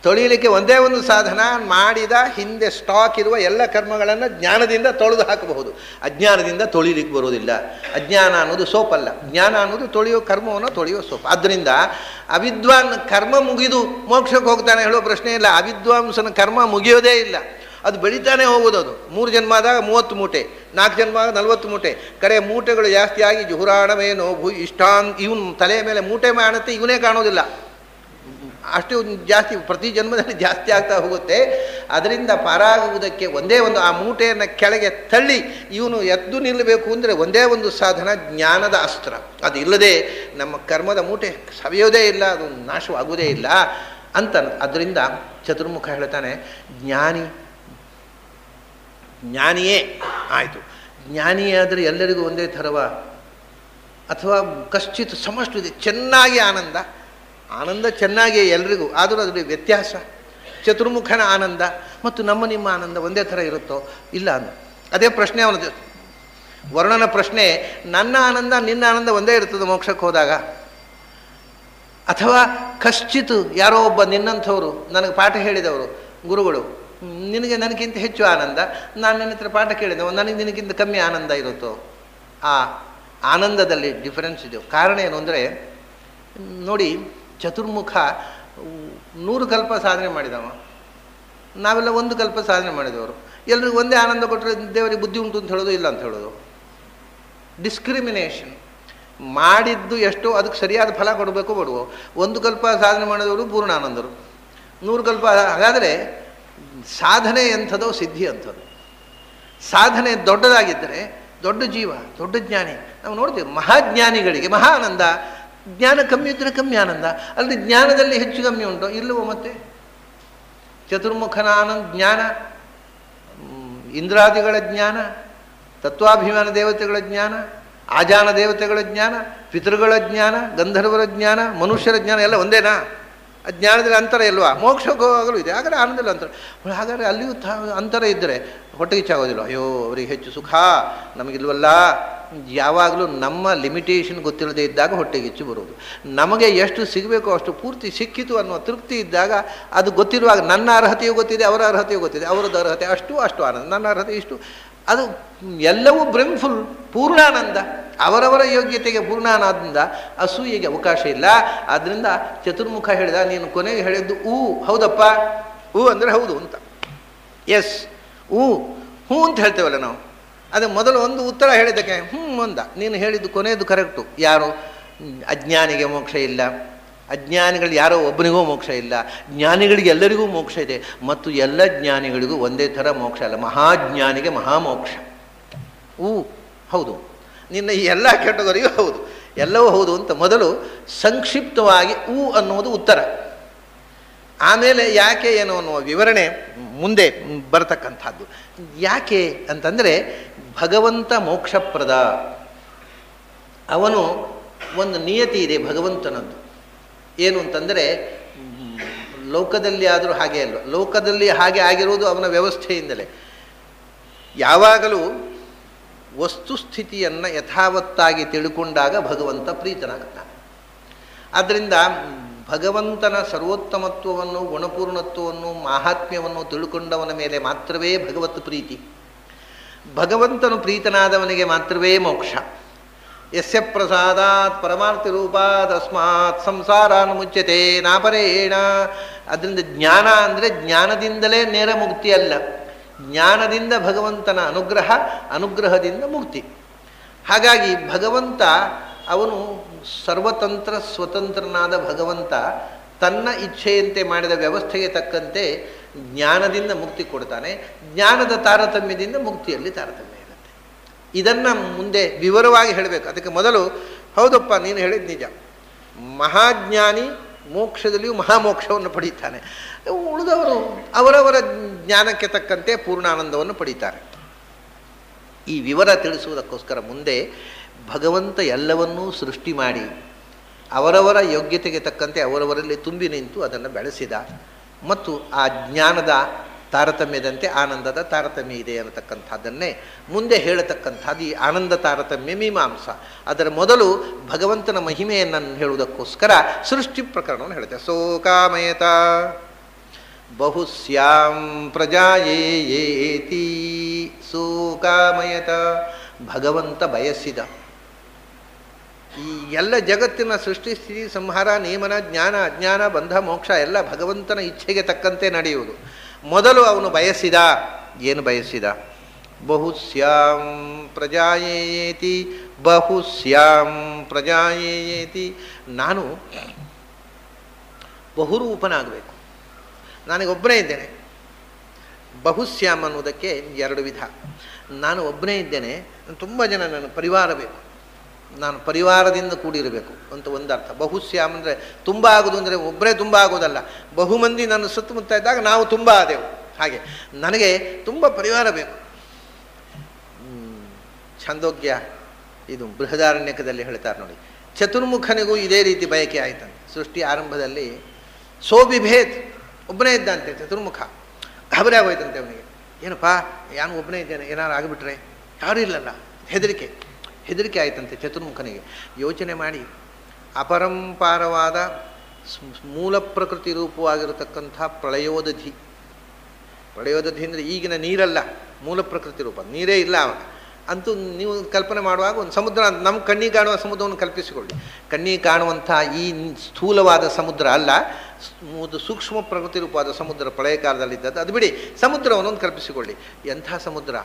ತೊಳೆಯಲಿಕ್ಕೆ ಒಂದೇ ಒಂದು ಸಾಧನ, ಮಾಡಿದ ಹಿಂದೆ ಸ್ಟಾಕ್ ಇರುವ ಎಲ್ಲ ಕರ್ಮಗಳನ್ನು ಜ್ಞಾನದಿಂದ ತೊಳೆದು ಹಾಕಬಹುದು. ಅಜ್ಞಾನದಿಂದ ತೊಳಿಲಿಕ್ಕೆ ಬರೋದಿಲ್ಲ. ಅಜ್ಞಾನ ಅನ್ನೋದು ಸೋಪಲ್ಲ, ಜ್ಞಾನ ಅನ್ನೋದು ತೊಳೆಯೋ ಕರ್ಮವನ್ನು ತೊಳೆಯೋ ಸೋಪ್. ಆದ್ದರಿಂದ ಅವಿದ್ವಾನ್ ಕರ್ಮ ಮುಗಿದು ಮೋಕ್ಷಕ್ಕೆ ಹೋಗ್ತಾನೆ ಹೇಳೋ ಪ್ರಶ್ನೆ ಇಲ್ಲ. ಅವಿದ್ವಾಂಸನ ಕರ್ಮ ಮುಗಿಯೋದೇ ಇಲ್ಲ, ಅದು ಬೆಳೀತಾನೆ ಹೋಗೋದು. ಅದು 3 ಜನ್ಮ ಆದಾಗ 30 ಮೂಟೆ, 4 ಜನ್ಮ ಆಗ 40 ಮೂಟೆ. ಕಡೆ ಮೂಟೆಗಳು ಜಾಸ್ತಿ ಆಗಿ ಜುಹುರಾಣವೇನೋ ಭೂ ಇಷ್ಟಾನ್ ಇವನು ತಲೆಯ ಮೇಲೆ ಮೂಟೆ ಮಾಡುತ್ತೆ, ಇವನೇ ಕಾಣೋದಿಲ್ಲ. ಅಷ್ಟು ಜಾಸ್ತಿ ಪ್ರತಿ ಜನ್ಮದಲ್ಲಿ ಜಾಸ್ತಿ ಆಗ್ತಾ ಹೋಗುತ್ತೆ. ಅದರಿಂದ ಪಾರಾಗುವುದಕ್ಕೆ ಒಂದೇ ಒಂದು ಆ ಮೂಟೆಯನ್ನು ಕೆಳಗೆ ತಳ್ಳಿ ಇವನು ಎದ್ದು ನಿಲ್ಲಬೇಕು ಅಂದರೆ ಒಂದೇ ಒಂದು ಸಾಧನ, ಜ್ಞಾನದ ಅಸ್ತ್ರ. ಅದು ಇಲ್ಲದೆ ನಮ್ಮ ಕರ್ಮದ ಮೂಟೆ ಸವಿಯೋದೇ ಇಲ್ಲ, ಅದು ನಾಶವಾಗುವುದೇ ಇಲ್ಲ ಅಂತ. ಅದರಿಂದ ಚತುರ್ಮುಖ ಹೇಳ್ತಾನೆ, ಜ್ಞಾನಿಯೇ ಆಯಿತು. ಜ್ಞಾನಿಯೇ ಆದರೆ ಎಲ್ಲರಿಗೂ ಒಂದೇ ಥರವ? ಅಥವಾ ಕಶ್ಚಿತ್ ಸಮಷ್ಟು ಇದೆ, ಚೆನ್ನಾಗಿ ಆನಂದ ಚೆನ್ನಾಗಿಯೇ ಎಲ್ರಿಗೂ, ಆದರೂ ಅದರಲ್ಲಿ ವ್ಯತ್ಯಾಸ. ಚತುರ್ಮುಖನ ಆನಂದ ಮತ್ತು ನಿಮ್ಮ ಆನಂದ ಒಂದೇ ಥರ ಇರುತ್ತೋ? ಇಲ್ಲ ಅಂದ. ಅದೇ ಪ್ರಶ್ನೆ ಅವನದು, ವರ್ಣನ ಪ್ರಶ್ನೆ. ನನ್ನ ಆನಂದ ನಿನ್ನ ಆನಂದ ಒಂದೇ ಇರ್ತದೆ ಮೋಕ್ಷಕ್ಕೆ ಹೋದಾಗ? ಅಥವಾ ಕಶ್ಚಿತ್ ಯಾರೋ ಒಬ್ಬ ನಿನ್ನಂಥವರು, ನನಗೆ ಪಾಠ ಹೇಳಿದವರು ಗುರುಗಳು, ನಿನಗೆ ನನಗಿಂತ ಹೆಚ್ಚು ಆನಂದ, ನಾನು ನಿನ್ನ ಹತ್ರ ಪಾಠ ಕೇಳಿದೆವು, ನನಗೆ ನಿನಗಿಂತ ಕಮ್ಮಿ ಆನಂದ ಇರುತ್ತೋ? ಆ ಆನಂದದಲ್ಲಿ ಡಿಫರೆನ್ಸ್ ಇದೆ. ಕಾರಣ ಏನು ಅಂದರೆ ನೋಡಿ, ಚತುರ್ಮುಖ 100 ಕಲ್ಪ ಸಾಧನೆ ಮಾಡಿದವ, ನಾವೆಲ್ಲ 1 ಕಲ್ಪ ಸಾಧನೆ ಮಾಡಿದವರು. ಎಲ್ರಿಗೂ ಒಂದೇ ಆನಂದ ಕೊಟ್ಟರೆ ದೇವರಿಗೆ ಬುದ್ಧಿ ಉಂಟು ಅಂತ ಹೇಳೋದು, ಇಲ್ಲ ಅಂತ ಹೇಳೋದು. ಡಿಸ್ಕ್ರಿಮಿನೇಷನ್. ಮಾಡಿದ್ದು ಎಷ್ಟೋ ಅದಕ್ಕೆ ಸರಿಯಾದ ಫಲ ಕೊಡಬೇಕು ಬಿಡುವ. 1 ಕಲ್ಪ ಸಾಧನೆ ಮಾಡಿದವರು ಪೂರ್ಣ ಆನಂದರು, 100 ಕಲ್ಪ. ಹಾಗಾದರೆ ಸಾಧನೆ ಎಂಥದೋ ಸಿದ್ಧಿ ಅಂಥದ್ದು. ಸಾಧನೆ ದೊಡ್ಡದಾಗಿದ್ದರೆ ದೊಡ್ಡ ಜೀವ, ದೊಡ್ಡ ಜ್ಞಾನಿ. ನಾವು ನೋಡ್ತೀವಿ ಮಹಾಜ್ಞಾನಿಗಳಿಗೆ ಮಹಾ ಆನಂದ, ಜ್ಞಾನ ಕಮ್ಮಿ ಇದ್ದರೆ ಕಮ್ಮಿ ಆನಂದ. ಅಲ್ಲಿ ಜ್ಞಾನದಲ್ಲಿ ಹೆಚ್ಚು ಕಮ್ಮಿ ಉಂಟು ಇಲ್ಲವೋ? ಮತ್ತೆ ಚತುರ್ಮುಖನ ಆನಂದ ಜ್ಞಾನ, ಇಂದ್ರಾದಿಗಳ ಜ್ಞಾನ, ತತ್ವಾಭಿಮಾನ ದೇವತೆಗಳ ಜ್ಞಾನ, ಆಜಾನ ದೇವತೆಗಳ ಜ್ಞಾನ, ಪಿತೃಗಳ ಜ್ಞಾನ, ಗಂಧರ್ವರ ಜ್ಞಾನ, ಮನುಷ್ಯರ ಜ್ಞಾನ ಎಲ್ಲ ಒಂದೇನಾ? ಅಜ್ಞಾನದಲ್ಲಿ ಅಂತರ ಇಲ್ವಾ? ಮೋಕ್ಷಕ್ಕೆ ಹೋಗಲು ಇದೆ, ಹಾಗಾದ್ರೆ ಆನಂದದಲ್ಲಿ ಅಂತರ. ಹಾಗಾದರೆ ಅಲ್ಲಿಯೂ ಅಂತರ ಇದ್ದರೆ ಹೊಟ್ಟೆ ಇಚ್ಚಾಗೋದಿಲ್ಲ. ಅಯ್ಯೋ ಅವರಿಗೆ ಹೆಚ್ಚು ಸುಖ, ನಮಗಿಲ್ವಲ್ಲ. ಯಾವಾಗಲೂ ನಮ್ಮ ಲಿಮಿಟೇಷನ್ ಗೊತ್ತಿಲ್ಲದೆ ಇದ್ದಾಗ ಹೊಟ್ಟೆಗೆ ಹೆಚ್ಚು ಬರೋದು. ನಮಗೆ ಎಷ್ಟು ಸಿಗಬೇಕೋ ಅಷ್ಟು ಪೂರ್ತಿ ಸಿಕ್ಕಿತು ಅನ್ನೋ ತೃಪ್ತಿ ಇದ್ದಾಗ, ಅದು ಗೊತ್ತಿರುವಾಗ ನನ್ನ ಅರ್ಹತೆಯೂ ಗೊತ್ತಿದೆ, ಅವರ ಅರ್ಹತೆಯೂ ಗೊತ್ತಿದೆ, ಅವರದ್ದು ಅರ್ಹತೆ ಅಷ್ಟು ಆನಂದ, ನನ್ನ ಅರ್ಹತೆ ಇಷ್ಟು, ಅದು ಎಲ್ಲವೂ ಬ್ರಹ್ಮಫುಲ್ ಪೂರ್ಣಾನಂದ. ಅವರವರ ಯೋಗ್ಯತೆಗೆ ಪೂರ್ಣಾನಂದ, ಅಸೂಯೆಗೆ ಅವಕಾಶ ಇಲ್ಲ. ಆದ್ದರಿಂದ ಚತುರ್ಮುಖ ಹೇಳಿದ, ನೀನು ಕೊನೆಗೆ ಹೇಳಿದ್ದು ಹೌದಪ್ಪ, ಅಂದರೆ ಹೌದು ಅಂತ, ಎಸ್ ಹ್ಞೂ ಅಂತ ಹೇಳ್ತೇವಲ್ಲ ನಾವು. ಅದು ಮೊದಲು ಒಂದು ಉತ್ತರ ಹೇಳಿದ್ದಕ್ಕೆ ಅಂದ. ನೀನು ಹೇಳಿದ್ದು ಕೊನೆಯದು ಕರೆಕ್ಟು. ಯಾರು? ಅಜ್ಞಾನಿಗೆ ಮೋಕ್ಷ ಇಲ್ಲ, ಅಜ್ಞಾನಿಗಳು ಯಾರೋ ಒಬ್ಬನಿಗೂ ಮೋಕ್ಷ ಇಲ್ಲ, ಜ್ಞಾನಿಗಳಿಗೆ ಎಲ್ಲರಿಗೂ ಮೋಕ್ಷ ಇದೆ. ಮತ್ತು ಎಲ್ಲ ಜ್ಞಾನಿಗಳಿಗೂ ಒಂದೇ ಥರ ಮೋಕ್ಷ ಅಲ್ಲ, ಮಹಾಜ್ಞಾನಿಗೆ ಮಹಾಮೋಕ್ಷ. ಹೌದು, ನಿನ್ನ ಈ ಎಲ್ಲ ಕೆಟಗರಿಗೂ ಹೌದು, ಎಲ್ಲವೂ ಹೌದು ಅಂತ ಮೊದಲು ಸಂಕ್ಷಿಪ್ತವಾಗಿ ಅನ್ನುವುದು ಉತ್ತರ. ಆಮೇಲೆ ಯಾಕೆ ಏನು ಅನ್ನುವ ವಿವರಣೆ ಮುಂದೆ ಬರತಕ್ಕಂಥದ್ದು. ಯಾಕೆ ಅಂತಂದರೆ ಭಗವಂತ ಮೋಕ್ಷಪ್ರದ. ಅವನು ಒಂದು ನಿಯತಿ ಇದೆ ಭಗವಂತನದ್ದು. ಏನು ಅಂತಂದರೆ ಲೋಕದಲ್ಲಿ ಆದರೂ ಹಾಗೆ ಅಲ್ವ, ಲೋಕದಲ್ಲಿ ಹಾಗೆ ಆಗಿರುವುದು ಅವನ ವ್ಯವಸ್ಥೆಯಿಂದಲೇ. ಯಾವಾಗಲೂ ವಸ್ತುಸ್ಥಿತಿಯನ್ನು ಯಥಾವತ್ತಾಗಿ ತಿಳ್ಕೊಂಡಾಗ ಭಗವಂತ ಪ್ರೀತನಾಗುತ್ತಾನೆ. ಆದ್ದರಿಂದ ಭಗವಂತನ ಸರ್ವೋತ್ತಮತ್ವವನ್ನು, ಗುಣಪೂರ್ಣತ್ವವನ್ನು, ಮಾಹಾತ್ಮ್ಯವನ್ನು ತಿಳ್ಕೊಂಡವನ ಮೇಲೆ ಮಾತ್ರವೇ ಭಗವತ್ ಪ್ರೀತಿ. ಭಗವಂತನು ಪ್ರೀತನಾದವನಿಗೆ ಮಾತ್ರವೇ ಮೋಕ್ಷ. ಯಸ್ಯ ಪ್ರಸಾದಾತ್ ಪರಮಾರ್ಥಿ ರೂಪಾತ್ ಅಸ್ಮಾತ್ ಸಂಸಾರಾನ್ ಮುಚ್ಯತೆ ನಾಪರೇಣ. ಅದರಿಂದ ಜ್ಞಾನ ಅಂದರೆ ಜ್ಞಾನದಿಂದಲೇ ನೇರ ಮುಕ್ತಿ ಅಲ್ಲ, ಜ್ಞಾನದಿಂದ ಭಗವಂತನ ಅನುಗ್ರಹ, ಅನುಗ್ರಹದಿಂದ ಮುಕ್ತಿ. ಹಾಗಾಗಿ ಭಗವಂತ ಅವನು ಸರ್ವತಂತ್ರ ಸ್ವತಂತ್ರನಾದ ಭಗವಂತ ತನ್ನ ಇಚ್ಛೆಯಂತೆ ಮಾಡಿದ ವ್ಯವಸ್ಥೆಗೆ ತಕ್ಕಂತೆ ಜ್ಞಾನದಿಂದ ಮುಕ್ತಿ ಕೊಡ್ತಾನೆ. ಜ್ಞಾನದ ತಾರತಮ್ಯದಿಂದ ಮುಕ್ತಿಯಲ್ಲಿ ತಾರತಮ್ಯ ಇರುತ್ತೆ. ಇದನ್ನು ಮುಂದೆ ವಿವರವಾಗಿ ಹೇಳಬೇಕು. ಅದಕ್ಕೆ ಮೊದಲು ಹೌದಪ್ಪ ನೀನು ಹೇಳಿದ ನಿಜ, ಮಹಾಜ್ಞಾನಿ ಮೋಕ್ಷದಲ್ಲಿಯೂ ಮಹಾಮೋಕ್ಷವನ್ನು ಪಡೀತಾನೆ. ಉಳಿದವರು ಅವರವರ ಜ್ಞಾನಕ್ಕೆ ತಕ್ಕಂತೆ ಪೂರ್ಣಾನಂದವನ್ನು ಪಡೀತಾರೆ. ಈ ವಿವರ ತಿಳಿಸುವುದಕ್ಕೋಸ್ಕರ ಮುಂದೆ ಭಗವಂತ ಎಲ್ಲವನ್ನೂ ಸೃಷ್ಟಿ ಮಾಡಿ ಅವರವರ ಯೋಗ್ಯತೆಗೆ ತಕ್ಕಂತೆ ಅವರವರಲ್ಲಿ ತುಂಬಿ ನಿಂತು ಅದನ್ನು ಬೆಳೆಸಿದ ಮತ್ತು ಆ ಜ್ಞಾನದ ತಾರತಮ್ಯದಂತೆ ಆನಂದದ ತಾರತಮ್ಯ ಇದೆ ಅನ್ನತಕ್ಕಂಥದ್ದನ್ನೇ ಮುಂದೆ ಹೇಳತಕ್ಕಂಥದ್ದು ಈ ಆನಂದ ತಾರತಮ್ಯ ಮೀಮಾಂಸ. ಅದರ ಮೊದಲು ಭಗವಂತನ ಮಹಿಮೆಯನ್ನು ಹೇಳುವುದಕ್ಕೋಸ್ಕರ ಸೃಷ್ಟಿ ಪ್ರಕರಣವನ್ನು ಹೇಳುತ್ತೆ. ಸೋಕಾಮಯತ ಬಹುಸ್ಯಾಂ ಪ್ರಜಾಯೇತಿ ಸೋಕಾಮಯತ, ಭಗವಂತ ಬಯಸಿದ. ಈ ಎಲ್ಲ ಜಗತ್ತಿನ ಸೃಷ್ಟಿ ಸ್ಥಿತಿ ಸಂಹಾರ ನಿಯಮನ ಜ್ಞಾನ ಅಜ್ಞಾನ ಬಂಧ ಮೋಕ್ಷ ಎಲ್ಲ ಭಗವಂತನ ಇಚ್ಛೆಗೆ ತಕ್ಕಂತೆ ನಡೆಯುವುದು. ಮೊದಲು ಅವನು ಬಯಸಿದ. ಏನು ಬಯಸಿದ? ಬಹುಸ್ಯಾಂ ಪ್ರಜಾಯೇತಿ, ಬಹುಸ್ಯಾಂ ಪ್ರಜಾಯೇತಿ, ನಾನು ಬಹುರೂಪನಾಗಬೇಕು. ನನಗೊಬ್ಬನೇ ಇದ್ದೇನೆ. ಬಹುಸ್ಯಾಮ್ ಅನ್ನೋದಕ್ಕೆ ಎರಡು ವಿಧ. ನಾನು ಒಬ್ಬನೇ ಇದ್ದೇನೆ, ತುಂಬ ಜನ ನನ್ನ ಪರಿವಾರ ಬೇಕು, ನಾನು ಪರಿವಾರದಿಂದ ಕೂಡಿರಬೇಕು ಅಂತ ಒಂದರ್ಥ. ಬಹುಶ್ಯಾಮ್ ಅಂದರೆ ತುಂಬ ಆಗೋದು ಅಂದರೆ ಒಬ್ಬರೇ ತುಂಬ ಆಗೋದಲ್ಲ, ಬಹುಮಂದಿ ನನ್ನ ಸುತ್ತಮುತ್ತ ಇದ್ದಾಗ ನಾವು ತುಂಬ ಆದೆವು. ಹಾಗೆ ನನಗೆ ತುಂಬ ಪರಿವಾರ ಬೇಕು. ಛಂದೋಗ್ಯ ಇದು ಬೃಹದಾರಣ್ಯಕದಲ್ಲಿ ಹೇಳ್ತಾರೆ ನೋಡಿ, ಚತುರ್ಮುಖನಿಗೂ ಇದೇ ರೀತಿ ಬಯಕೆ ಆಯ್ತಂತೆ. ಸೃಷ್ಟಿ ಆರಂಭದಲ್ಲಿ ಸೋಬಿಭೇದ್, ಒಬ್ಬನೇ ಇದ್ದಂತೆ ಚತುರ್ಮುಖ. ಗಾಬರಿ ಆಗೋಯ್ತಂತೆ ಅವನಿಗೆ. ಏನಪ್ಪ ನಾನು ಒಬ್ಬನೇ ಇದ್ದೇನೆ, ಏನಾರು ಆಗಿಬಿಟ್ರೆ, ಯಾರೂ ಇಲ್ಲಲ್ಲ, ಹೆದರಿಕೆ ಆಯ್ತಂತೆ ಚತುರ್ಮುಖನಿಗೆ. ಯೋಚನೆ ಮಾಡಿ, ಅಪರಂಪಾರವಾದ ಮೂಲ ಪ್ರಕೃತಿ ರೂಪವಾಗಿರತಕ್ಕಂಥ ಪ್ರಳಯೋದಧಿ ಅಂದರೆ ಈಗಿನ ನೀರಲ್ಲ, ಮೂಲ ಪ್ರಕೃತಿ ರೂಪ, ನೀರೇ ಇಲ್ಲ ಅವಾಗ. ಅಂತೂ ನೀವು ಕಲ್ಪನೆ ಮಾಡುವಾಗ ಒಂದು ಸಮುದ್ರ, ನಮ್ಮ ಕಣ್ಣಿಗೆ ಕಾಣುವ ಸಮುದ್ರವನ್ನು ಕಲ್ಪಿಸಿಕೊಳ್ಳಿ. ಕಣ್ಣಿಗೆ ಕಾಣುವಂಥ ಈ ಸ್ಥೂಲವಾದ ಸಮುದ್ರ ಅಲ್ಲ, ಸೂಕ್ಷ್ಮ ಪ್ರಕೃತಿ ರೂಪವಾದ ಸಮುದ್ರ ಪ್ರಳಯ ಕಾಲದಲ್ಲಿದ್ದದ್ದು. ಅದು ಬಿಡಿ, ಸಮುದ್ರವನ್ನೊಂದು ಕಲ್ಪಿಸಿಕೊಳ್ಳಿ. ಎಂಥ ಸಮುದ್ರ!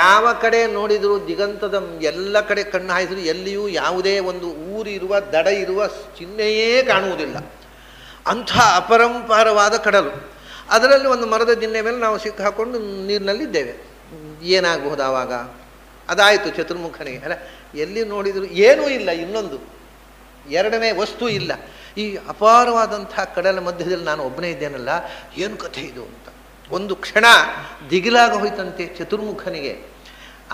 ಯಾವ ಕಡೆ ನೋಡಿದರೂ ದಿಗಂತದ ಎಲ್ಲ ಕಡೆ ಕಣ್ಣು ಹಾಯಿಸಿದ್ರು ಎಲ್ಲಿಯೂ ಯಾವುದೇ ಒಂದು ಊರಿರುವ ದಡ ಇರುವ ಚಿಹ್ನೆಯೇ ಕಾಣುವುದಿಲ್ಲ. ಅಂಥ ಅಪರಂಪಾರವಾದ ಕಡಲು. ಅದರಲ್ಲಿ ಒಂದು ಮರದ ದಿಣ್ಣೆ ಮೇಲೆ ನಾವು ಸಿಕ್ಕಾಕೊಂಡು ನೀರಿನಲ್ಲಿದ್ದೇವೆ. ಏನಾಗಬಹುದು ಆವಾಗ? ಅದಾಯಿತು ಚತುರ್ಮುಖನಿಗೆ. ಅಲ್ಲ, ಎಲ್ಲಿ ನೋಡಿದರೂ ಏನೂ ಇಲ್ಲ, ಇನ್ನೊಂದು ಎರಡನೇ ವಸ್ತು ಇಲ್ಲ. ಈ ಅಪಾರವಾದಂಥ ಕಡಲ ಮಧ್ಯದಲ್ಲಿ ನಾನು ಒಬ್ಬನೇ ಇದ್ದೇನಲ್ಲ, ಏನು ಕಥೆ ಇದು ಅಂತ ಒಂದು ಕ್ಷಣ ದಿಗಿಲಾಗ ಹೋಯ್ತಂತೆ ಚತುರ್ಮುಖನಿಗೆ.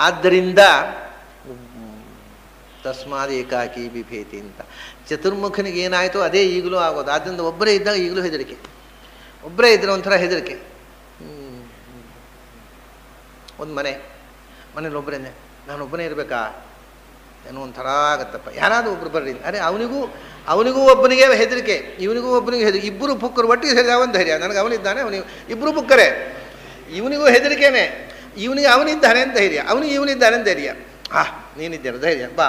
ಆದ್ದರಿಂದ ತಸ್ಮಾದ್ ಏಕಾಕಿ ಬಿಭೇತಿ ಅಂತ ಚತುರ್ಮುಖನಿಗೆ ಏನಾಯಿತು ಅದೇ ಈಗಲೂ ಆಗೋದು. ಆದ್ದರಿಂದ ಒಬ್ಬರೇ ಇದ್ದಾಗ ಈಗಲೂ ಹೆದರಿಕೆ, ಒಬ್ಬರೇ ಇದ್ದರೆ ಒಂಥರ ಹೆದರಿಕೆ. ಒಂದು ಮನೇಲಿ ಒಬ್ಬರೇ, ನಾನು ಒಬ್ಬನೇ ಇರಬೇಕಾ ಏನೋ ಒಂಥರ ಆಗತ್ತಪ್ಪ, ಯಾರಾದರೂ ಒಬ್ರು ಬರ್ರಿ. ಅರೆ ಅವನಿಗೂ ಒಬ್ಬನಿಗೆ ಹೆದರಿಕೆ, ಇವನಿಗೂ ಒಬ್ಬನಿಗೆ ಹೆದರಿಕೆ, ಇಬ್ಬರು ಪುಕ್ಕರು ಒಟ್ಟಿಗೆ ಸೇರಿದ ಅವನ ಧೈರ್ಯ. ನನಗೆ ಅವನಿದ್ದಾನೆ, ಅವನಿಗೆ ಇಬ್ಬರು ಪುಕ್ಕರೇ, ಇವನಿಗೂ ಹೆದರಿಕೆನೆ, ಇವನಿಗೆ ಅವನಿದ್ದಾನೆ ಅಂತ ಧೈರ್ಯ, ಅವನಿಗೆ ಇವನಿದ್ದಾನೆ ಅಂತ ಧೈರ್ಯ. ನೀನಿದ್ದೇನೆ ಧೈರ್ಯ ಬಾ.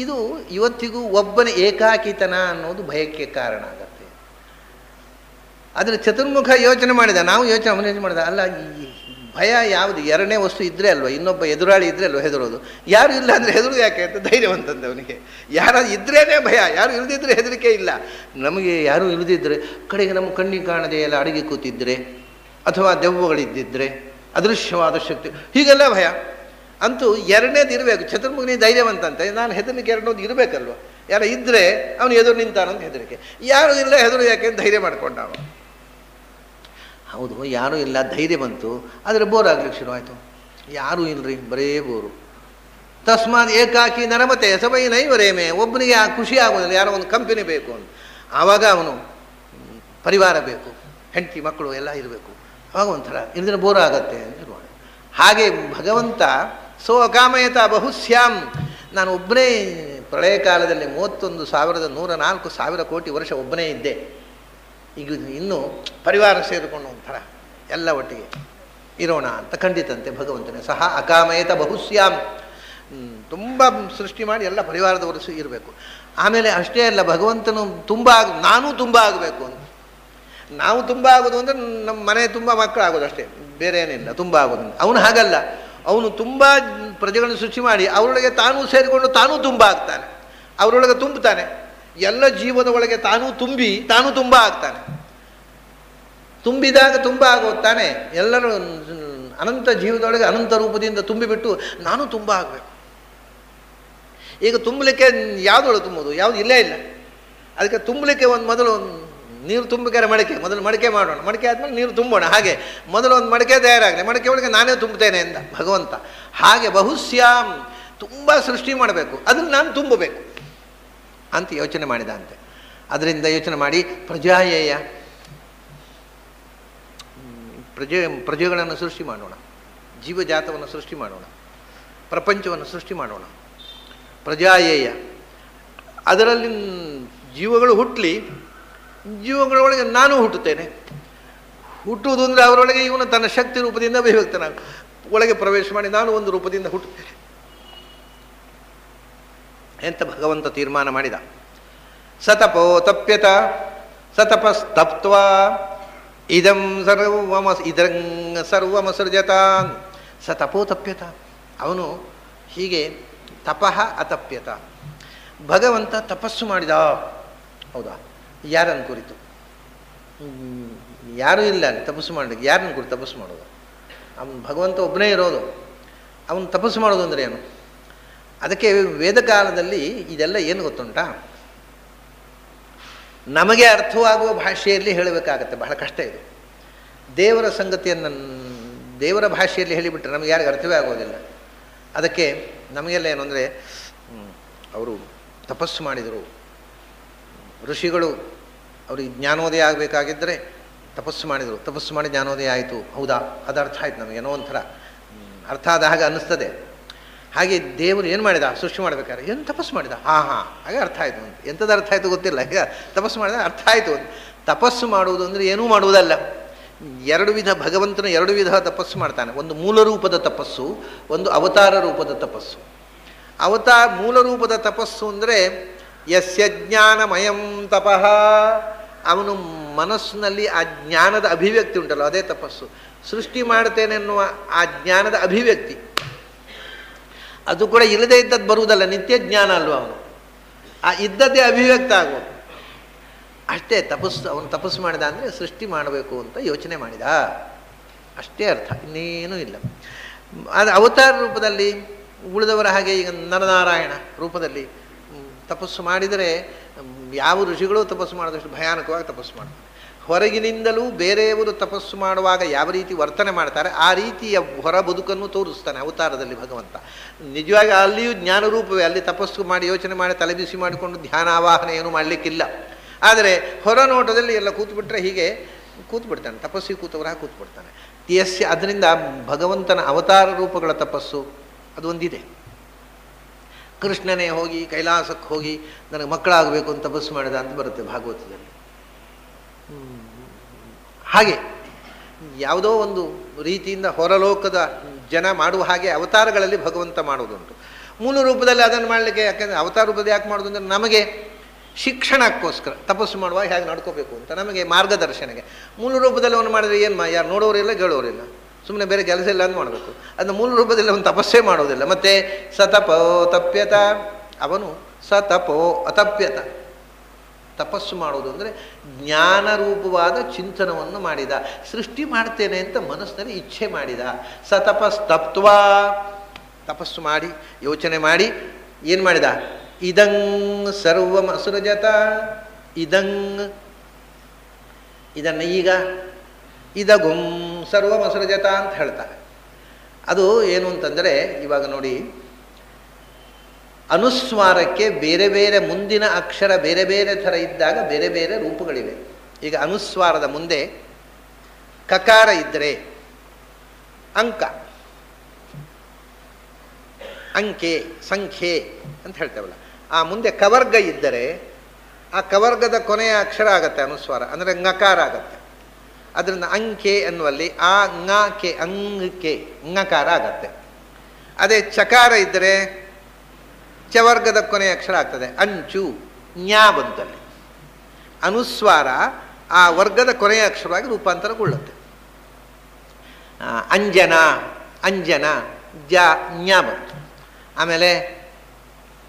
ಇದು ಇವತ್ತಿಗೂ ಒಬ್ಬನ ಏಕಾಕಿತನ ಅನ್ನೋದು ಭಯಕ್ಕೆ ಕಾರಣ ಆಗತ್ತೆ. ಆದರೆ ಚತುರ್ಮುಖ ಯೋಚನೆ ಮಾಡಿದ, ನಾವು ಯೋಚನೆ ಅವನು ಯೋಚನೆ ಮಾಡಿದ, ಅಲ್ಲ ಈ ಭಯ ಯಾವುದು? ಎರಡನೇ ವಸ್ತು ಇದ್ದರೆ ಅಲ್ವ, ಇನ್ನೊಬ್ಬ ಎದುರಾಳಿ ಇದ್ದರೆ ಅಲ್ವ ಹೆದರೋದು. ಯಾರು ಇಲ್ಲ ಅಂದರೆ ಹೆದರೋದು ಯಾಕೆ ಅಂತ ಧೈರ್ಯವಂತಂತೆ ಅವನಿಗೆ. ಯಾರು ಇದ್ರೇ ಭಯ, ಯಾರು ಇಳಿದಿದ್ರೆ ಹೆದರಿಕೆ ಇಲ್ಲ. ನಮಗೆ ಯಾರೂ ಇಳಿದಿದ್ದರೆ, ಕಡೆಗೆ ನಮ್ಮ ಕಣ್ಣಿಗೆ ಕಾಣದೆ ಎಲ್ಲ ಅಡಿಗೆ ಕೂತಿದ್ದರೆ, ಅಥವಾ ದೆವ್ವಗಳಿದ್ದಿದ್ರೆ, ಅದೃಶ್ಯವಾದ ಶಕ್ತಿ, ಹೀಗೆಲ್ಲ ಭಯ. ಅಂತೂ ಎರಡನೇದು ಇರಬೇಕು. ಚತುರ್ಮುಖನಿಗೆ ಧೈರ್ಯವಂತಂತೆ, ನಾನು ಹೆದರಿಕೆ ಎರಡನೇದು ಇರಬೇಕಲ್ವ. ಯಾರು ಇದ್ದರೆ ಅವನು ಎದುರು ನಿಂತಾನಂತ ಹೆದರಿಕೆ, ಯಾರು ಇಲ್ಲ ಹೆದರು ಯಾಕೆ ಅಂತ ಧೈರ್ಯ ಮಾಡ್ಕೊಂಡ ಅವನು. ಹೌದು, ಯಾರೂ ಇಲ್ಲ, ಧೈರ್ಯ ಬಂತು. ಆದರೆ ಬೋರ್ ಆಗ್ಲಿಕ್ಕೆ ಶುರುವಾಯಿತು. ಯಾರೂ ಇಲ್ಲರಿ, ಬರೇ ಬೋರು. ತಸ್ಮಾತ್ ಏಕಾಕಿ ನರಮತೆ ಸಬೈ ನೈವರೇಮೆ, ಒಬ್ಬನಿಗೆ ಆ ಖುಷಿ ಆಗೋದಿಲ್ಲ, ಯಾರೋ ಒಂದು ಕಂಪನಿ ಬೇಕು ಅಂತ. ಆವಾಗ ಅವನು ಪರಿವಾರ ಬೇಕು, ಹೆಂಡತಿ ಮಕ್ಕಳು ಎಲ್ಲ ಇರಬೇಕು. ಆವಾಗ ಒಂಥರ ಇಲ್ಲದ್ರೆ ಬೋರ್ ಆಗತ್ತೆ ಅಂತ ಇರುವಾಗ. ಹಾಗೆ ಭಗವಂತ ಅಕಾಮಯತ ಬಹುಶ್ಯಾಮ್, ನಾನು ಒಬ್ಬನೇ ಪ್ರಳಯ ಕಾಲದಲ್ಲಿ 31,104,000 ಕೋಟಿ ವರ್ಷ ಒಬ್ಬನೇ ಇದ್ದೆ. ಈಗ ಇನ್ನೂ ಪರಿವಾರ ಸೇರಿಕೊಂಡು ಒಂಥರ ಎಲ್ಲ ಒಟ್ಟಿಗೆ ಇರೋಣ ಅಂತ ಖಂಡಿತಂತೆ ಭಗವಂತನೇ. ಸಹ ಅಕಾಮಯತ ಬಹುಶ್ಯಾಮ್, ತುಂಬ ಸೃಷ್ಟಿ ಮಾಡಿ ಎಲ್ಲ ಪರಿವಾರದವರು ಇರಬೇಕು. ಆಮೇಲೆ ಅಷ್ಟೇ ಅಲ್ಲ, ಭಗವಂತನು ನಾನೂ ತುಂಬ ಆಗಬೇಕು ಅಂತ. ನಾವು ತುಂಬ ಆಗೋದು ಅಂದರೆ ನಮ್ಮ ಮನೆ ತುಂಬ ಮಕ್ಕಳಾಗೋದು ಅಷ್ಟೇ, ಬೇರೆ ಏನಿಲ್ಲ ತುಂಬ ಆಗೋದು. ಅವನು ಹಾಗಲ್ಲ, ಅವನು ತುಂಬ ಪ್ರಜೆಗಳನ್ನು ಸೃಷ್ಟಿ ಮಾಡಿ ಅವರೊಳಗೆ ತಾನೂ ಸೇರಿಕೊಂಡು ತಾನೂ ತುಂಬ ಆಗ್ತಾನೆ, ಅವರೊಳಗೆ ತುಂಬುತ್ತಾನೆ. ಎಲ್ಲ ಜೀವದ ಒಳಗೆ ತಾನೂ ತುಂಬಿ ತಾನೂ ತುಂಬ ಆಗ್ತಾನೆ. ತುಂಬಿದಾಗ ತುಂಬ ಆಗೋತಾನೆ. ಎಲ್ಲರೂ ಅನಂತ ಜೀವದೊಳಗೆ ಅನಂತ ರೂಪದಿಂದ ತುಂಬಿಬಿಟ್ಟು ನಾನು ತುಂಬ ಆಗಬೇಕು. ಈಗ ತುಂಬಲಿಕ್ಕೆ ಯಾವುದೊಳಗೆ ತುಂಬೋದು? ಯಾವುದು ಇಲ್ಲೇ ಇಲ್ಲ. ಅದಕ್ಕೆ ತುಂಬಲಿಕ್ಕೆ ಮೊದಲು ನೀರು ತುಂಬಬೇಕಾದ್ರೆ ಮೊದಲು ಮಡಿಕೆ ಮಾಡೋಣ, ಮಡಿಕೆ ಆದಮೇಲೆ ನೀರು ತುಂಬೋಣ. ಹಾಗೆ ಮೊದಲು ಒಂದು ಮಡಿಕೆ ತಯಾರಾಗಲಿ, ಮಡಿಕೆ ಒಳಗೆ ನಾನೇ ತುಂಬುತ್ತೇನೆ ಎಂದ ಭಗವಂತ. ಹಾಗೆ ಬಹುಶ್ಯಾಮ್, ತುಂಬ ಸೃಷ್ಟಿ ಮಾಡಬೇಕು, ಅದನ್ನು ನಾನು ತುಂಬಬೇಕು ಅಂತ ಯೋಚನೆ ಮಾಡಿದ ಅಂತೆ. ಅದರಿಂದ ಯೋಚನೆ ಮಾಡಿ ಪ್ರಜಾಯೇಯ, ಪ್ರಜೆಗಳನ್ನು ಸೃಷ್ಟಿ ಮಾಡೋಣ, ಜೀವಜಾತವನ್ನು ಸೃಷ್ಟಿ ಮಾಡೋಣ, ಪ್ರಪಂಚವನ್ನು ಸೃಷ್ಟಿ ಮಾಡೋಣ. ಪ್ರಜಾಯೇಯ, ಅದರಲ್ಲಿ ಜೀವಗಳು ಹುಟ್ಟಲಿ, ಜೀವಗಳೊಳಗೆ ನಾನು ಹುಟ್ಟುತ್ತೇನೆ. ಹುಟ್ಟುವುದು ಅಂದರೆ ಅವರೊಳಗೆ ಇವನು ತನ್ನ ಶಕ್ತಿ ರೂಪದಿಂದ ಅಭಿವ್ಯಕ್ತನಾಗ ಒಳಗೆ ಪ್ರವೇಶ ಮಾಡಿ ನಾನು ಒಂದು ರೂಪದಿಂದ ಹುಟ್ಟುತ್ತೇನೆ ಎಂತ ಭಗವಂತ ತೀರ್ಮಾನ ಮಾಡಿದ. ಸತಪೋ ತಪ್ಯತ ಸತಪಸ್ತಪ್ತ್ವಾ ಇದಂ ಸರ್ವಮಸೃಜತ. ಸತಪೋ ತಪ್ಯತ, ಅವನು ಹೀಗೆ ತಪಃ ಅತಪ್ಯತ. ಭಗವಂತ ತಪಸ್ಸು ಮಾಡಿದ. ಹೌದಾ? ಯಾರನ್ನು ಕುರಿತು? ಯಾರೂ ಇಲ್ಲ ಅಲ್ಲಿ ತಪಸ್ಸು ಮಾಡಲಿಕ್ಕೆ. ಯಾರನ್ನು ಕುರಿತು ತಪಸ್ಸು ಮಾಡೋದು? ಅವನು ಭಗವಂತ ಒಬ್ಬನೇ ಇರೋದು. ಅವನು ತಪಸ್ಸು ಮಾಡೋದು ಅಂದರೆ ಏನು? ಅದಕ್ಕೆ ವೇದಕಾಲದಲ್ಲಿ ಇದೆಲ್ಲ ಏನು ಗೊತ್ತುಂಟಾ? ನಮಗೆ ಅರ್ಥವಾಗುವ ಭಾಷೆಯಲ್ಲಿ ಹೇಳಬೇಕಾಗತ್ತೆ, ಬಹಳ ಕಷ್ಟ ಇದು. ದೇವರ ಸಂಗತಿಯನ್ನು ದೇವರ ಭಾಷೆಯಲ್ಲಿ ಹೇಳಿಬಿಟ್ರೆ ನಮಗೆ ಯಾರಿಗೆ ಅರ್ಥವೇ ಆಗೋದಿಲ್ಲ. ಅದಕ್ಕೆ ನಮಗೆಲ್ಲ ಏನು ಅಂದರೆ, ಅವರು ತಪಸ್ಸು ಮಾಡಿದರು, ಋಷಿಗಳು ಅವ್ರಿಗೆ ಜ್ಞಾನೋದಯ ಆಗಬೇಕಾಗಿದ್ದರೆ ತಪಸ್ಸು ಮಾಡಿದರು, ತಪಸ್ಸು ಮಾಡಿ ಜ್ಞಾನೋದಯ ಆಯಿತು. ಹೌದಾ? ಅದು ಅರ್ಥ ಆಯ್ತು ನಮಗೆ, ಏನೋ ಒಂಥರ ಅರ್ಥ ಆದ ಹಾಗೆ ಅನ್ನಿಸ್ತದೆ. ಹಾಗೆ ದೇವರು ಏನು ಮಾಡಿದ? ಸೃಷ್ಟಿ ಮಾಡಬೇಕಾದ್ರೆ ಏನು ತಪಸ್ಸು ಮಾಡಿದ? ಹಾಗೆ ಅರ್ಥ ಆಯಿತು ಅಂತ. ಎಂಥದ್ದು ಅರ್ಥ ಆಯಿತು ಗೊತ್ತಿಲ್ಲ, ಈಗ ತಪಸ್ಸು ಮಾಡಿದ ಅರ್ಥ ಆಯಿತು ಅಂತ. ತಪಸ್ಸು ಮಾಡುವುದು ಅಂದರೆ ಏನೂ ಮಾಡುವುದಲ್ಲ. ಎರಡು ವಿಧ, ಭಗವಂತನು ಎರಡು ವಿಧ ತಪಸ್ಸು ಮಾಡ್ತಾನೆ. ಒಂದು ಮೂಲ ರೂಪದ ತಪಸ್ಸು, ಒಂದು ಅವತಾರ ರೂಪದ ತಪಸ್ಸು. ಮೂಲ ರೂಪದ ತಪಸ್ಸು ಅಂದರೆ ಯಸ್ಯ ಜ್ಞಾನಮಯಂ ತಪಃ, ಅವನು ಮನಸ್ಸಿನಲ್ಲಿ ಆ ಜ್ಞಾನದ ಅಭಿವ್ಯಕ್ತಿ ಉಂಟಲ್ಲ, ಅದೇ ತಪಸ್ಸು. ಸೃಷ್ಟಿ ಮಾಡ್ತೇನೆ ಎನ್ನುವ ಆ ಜ್ಞಾನದ ಅಭಿವ್ಯಕ್ತಿ, ಅದು ಕೂಡ ಇಲ್ಲದೇ ಇದ್ದದ್ದು ಬರುವುದಲ್ಲ, ನಿತ್ಯ ಜ್ಞಾನ ಅಲ್ವ ಅವನು. ಆ ಇದ್ದದ್ದೇ ಅಭಿವ್ಯಕ್ತ ಆಗುವುದು ಅಷ್ಟೇ ತಪಸ್ಸು. ಅವನು ತಪಸ್ಸು ಮಾಡಿದ ಅಂದರೆ ಸೃಷ್ಟಿ ಮಾಡಬೇಕು ಅಂತ ಯೋಚನೆ ಮಾಡಿದ, ಅಷ್ಟೇ ಅರ್ಥ, ಇನ್ನೇನೂ ಇಲ್ಲ. ಅದು ಅವತಾರ ರೂಪದಲ್ಲಿ ಉಳಿದವರ ಹಾಗೆ ಈಗ ನರನಾರಾಯಣ ರೂಪದಲ್ಲಿ ತಪಸ್ಸು ಮಾಡಿದರೆ ಯಾವ ಋಷಿಗಳು ತಪಸ್ಸು ಮಾಡಿದಷ್ಟು ಭಯಾನಕವಾಗಿ ತಪಸ್ಸು ಮಾಡ್ತಾರೆ. ಹೊರಗಿನಿಂದಲೂ ಬೇರೆಯವರು ತಪಸ್ಸು ಮಾಡುವಾಗ ಯಾವ ರೀತಿ ವರ್ತನೆ ಮಾಡ್ತಾರೆ ಆ ರೀತಿಯ ಹೊರ ಬದುಕನ್ನು ತೋರಿಸ್ತಾನೆ ಅವತಾರದಲ್ಲಿ ಭಗವಂತ. ನಿಜವಾಗಿ ಅಲ್ಲಿಯೂ ಜ್ಞಾನರೂಪವೇ, ಅಲ್ಲಿ ತಪಸ್ಸು ಮಾಡಿ ಯೋಚನೆ ಮಾಡಿ ತಲೆ ಬಿಸಿ ಮಾಡಿಕೊಂಡು ಧ್ಯಾನ ಆವಾಹನೆ ಏನು ಮಾಡಲಿಕ್ಕಿಲ್ಲ. ಆದರೆ ಹೊರ ನೋಟದಲ್ಲಿ ಎಲ್ಲ ಕೂತ್ಬಿಟ್ರೆ ಹೀಗೆ ಕೂತ್ಬಿಡ್ತಾನೆ, ತಪಸ್ಸಿಗೆ ಕೂತವರ ಕೂತ್ಬಿಡ್ತಾನೆ. ಅದರಿಂದ ಭಗವಂತನ ಅವತಾರ ರೂಪಗಳ ತಪಸ್ಸು ಅದು ಒಂದಿದೆ. ಕೃಷ್ಣನೇ ಹೋಗಿ ಕೈಲಾಸಕ್ಕೆ ಹೋಗಿ ನನಗೆ ಮಕ್ಕಳಾಗಬೇಕು ಅಂತ ತಪಸ್ಸು ಮಾಡಿದ ಅಂತ ಬರುತ್ತೆ ಭಾಗವತದಲ್ಲಿ. ಹಾಗೆ ಯಾವುದೋ ಒಂದು ರೀತಿಯಿಂದ ಹೊರಲೋಕದ ಜನ ಮಾಡುವ ಹಾಗೆ ಅವತಾರಗಳಲ್ಲಿ ಭಗವಂತ ಮಾಡುವುದುಂಟು. ಮೂಲ ರೂಪದಲ್ಲಿ ಅದನ್ನು ಮಾಡಲಿಕ್ಕೆ, ಯಾಕೆಂದರೆ ಅವತಾರ ರೂಪದಲ್ಲಿ ಯಾಕೆ ಮಾಡೋದು ಅಂದರೆ ನಮಗೆ ಶಿಕ್ಷಣಕ್ಕೋಸ್ಕರ ತಪಸ್ಸು ಮಾಡುವಾಗ ಹೇಗೆ ನಡ್ಕೋಬೇಕು ಅಂತ ನಮಗೆ ಮಾರ್ಗದರ್ಶನಕ್ಕೆ. ಮೂಲ ರೂಪದಲ್ಲಿ ಅವನು ಮಾಡಿದರೆ ಏನು ಯಾರು ನೋಡೋರಿಲ್ಲ ಕೇಳೋರಿಲ್ಲ, ಸುಮ್ಮನೆ ಬೇರೆ ಕೆಲಸ ಇಲ್ಲ ಅಂತ ಮಾಡಬೇಕು. ಅದನ್ನು ಮೂಲ ರೂಪದಲ್ಲಿ ಅವನು ತಪಸ್ಸೇ ಮಾಡೋದಿಲ್ಲ. ಮತ್ತು ಸತಪೋ ತಪ್ಯತ, ಅವನು ಸತಪೋ ಅತಪ್ಯತ, ತಪಸ್ಸು ಮಾಡೋದು ಅಂದರೆ ಜ್ಞಾನರೂಪವಾದ ಚಿಂತನವನ್ನು ಮಾಡಿದ. ಸೃಷ್ಟಿ ಮಾಡ್ತೇನೆ ಅಂತ ಮನಸ್ಸಿನಲ್ಲಿ ಇಚ್ಛೆ ಮಾಡಿದ. ಸತಪಸ್ತಪ್ತ್ವಾ, ತಪಸ್ಸು ಮಾಡಿ ಯೋಚನೆ ಮಾಡಿ ಏನು ಮಾಡಿದ? ಇದಂ ಸರ್ವಂ ಅಸೃಜತ, ಇದನ್ನು ಈಗ ಇದಗುಂ ಸರ್ವಂ ಅಸೃಜತ ಅಂತ ಹೇಳ್ತಾರೆ. ಅದು ಏನು ಅಂತಂದರೆ, ಇವಾಗ ನೋಡಿ, ಅನುಸ್ವಾರಕ್ಕೆ ಬೇರೆ ಬೇರೆ ಮುಂದಿನ ಅಕ್ಷರ ಬೇರೆ ಬೇರೆ ಥರ ಇದ್ದಾಗ ಬೇರೆ ಬೇರೆ ರೂಪಗಳಿವೆ. ಈಗ ಅನುಸ್ವಾರದ ಮುಂದೆ ಕಕಾರ ಇದ್ದರೆ ಅಂಕ, ಅಂಕೆ, ಸಂಖ್ಯೆ ಅಂತ ಹೇಳ್ತೇವಲ್ಲ. ಆ ಮುಂದೆ ಕವರ್ಗ ಇದ್ದರೆ ಆ ಕವರ್ಗದ ಕೊನೆಯ ಅಕ್ಷರ ಆಗತ್ತೆ ಅನುಸ್ವಾರ, ಅಂದರೆ ಂಗಕಾರ ಆಗತ್ತೆ. ಅದರಿಂದ ಅಂಕೆ ಅನ್ನುವಲ್ಲಿ ಆ ಂಗೆ, ಅಂಗಕ್ಕೆ ಂಗಕಾರ ಆಗತ್ತೆ. ಅದೇ ಚಕಾರ ಇದ್ದರೆ ಚವರ್ಗದ ಕೊನೆಯ ಅಕ್ಷರ ಆಗ್ತದೆ, ಅಂಚು, ಜ್ಞಾ ಬಂತಲ್ಲಿ. ಅನುಸ್ವಾರ ಆ ವರ್ಗದ ಕೊನೆಯ ಅಕ್ಷರವಾಗಿ ರೂಪಾಂತರಗೊಳ್ಳುತ್ತೆ. ಅಂಜನ, ಅಂಜನ ಜ್ಞ ಜ್ಞ ಬಂತು. ಆಮೇಲೆ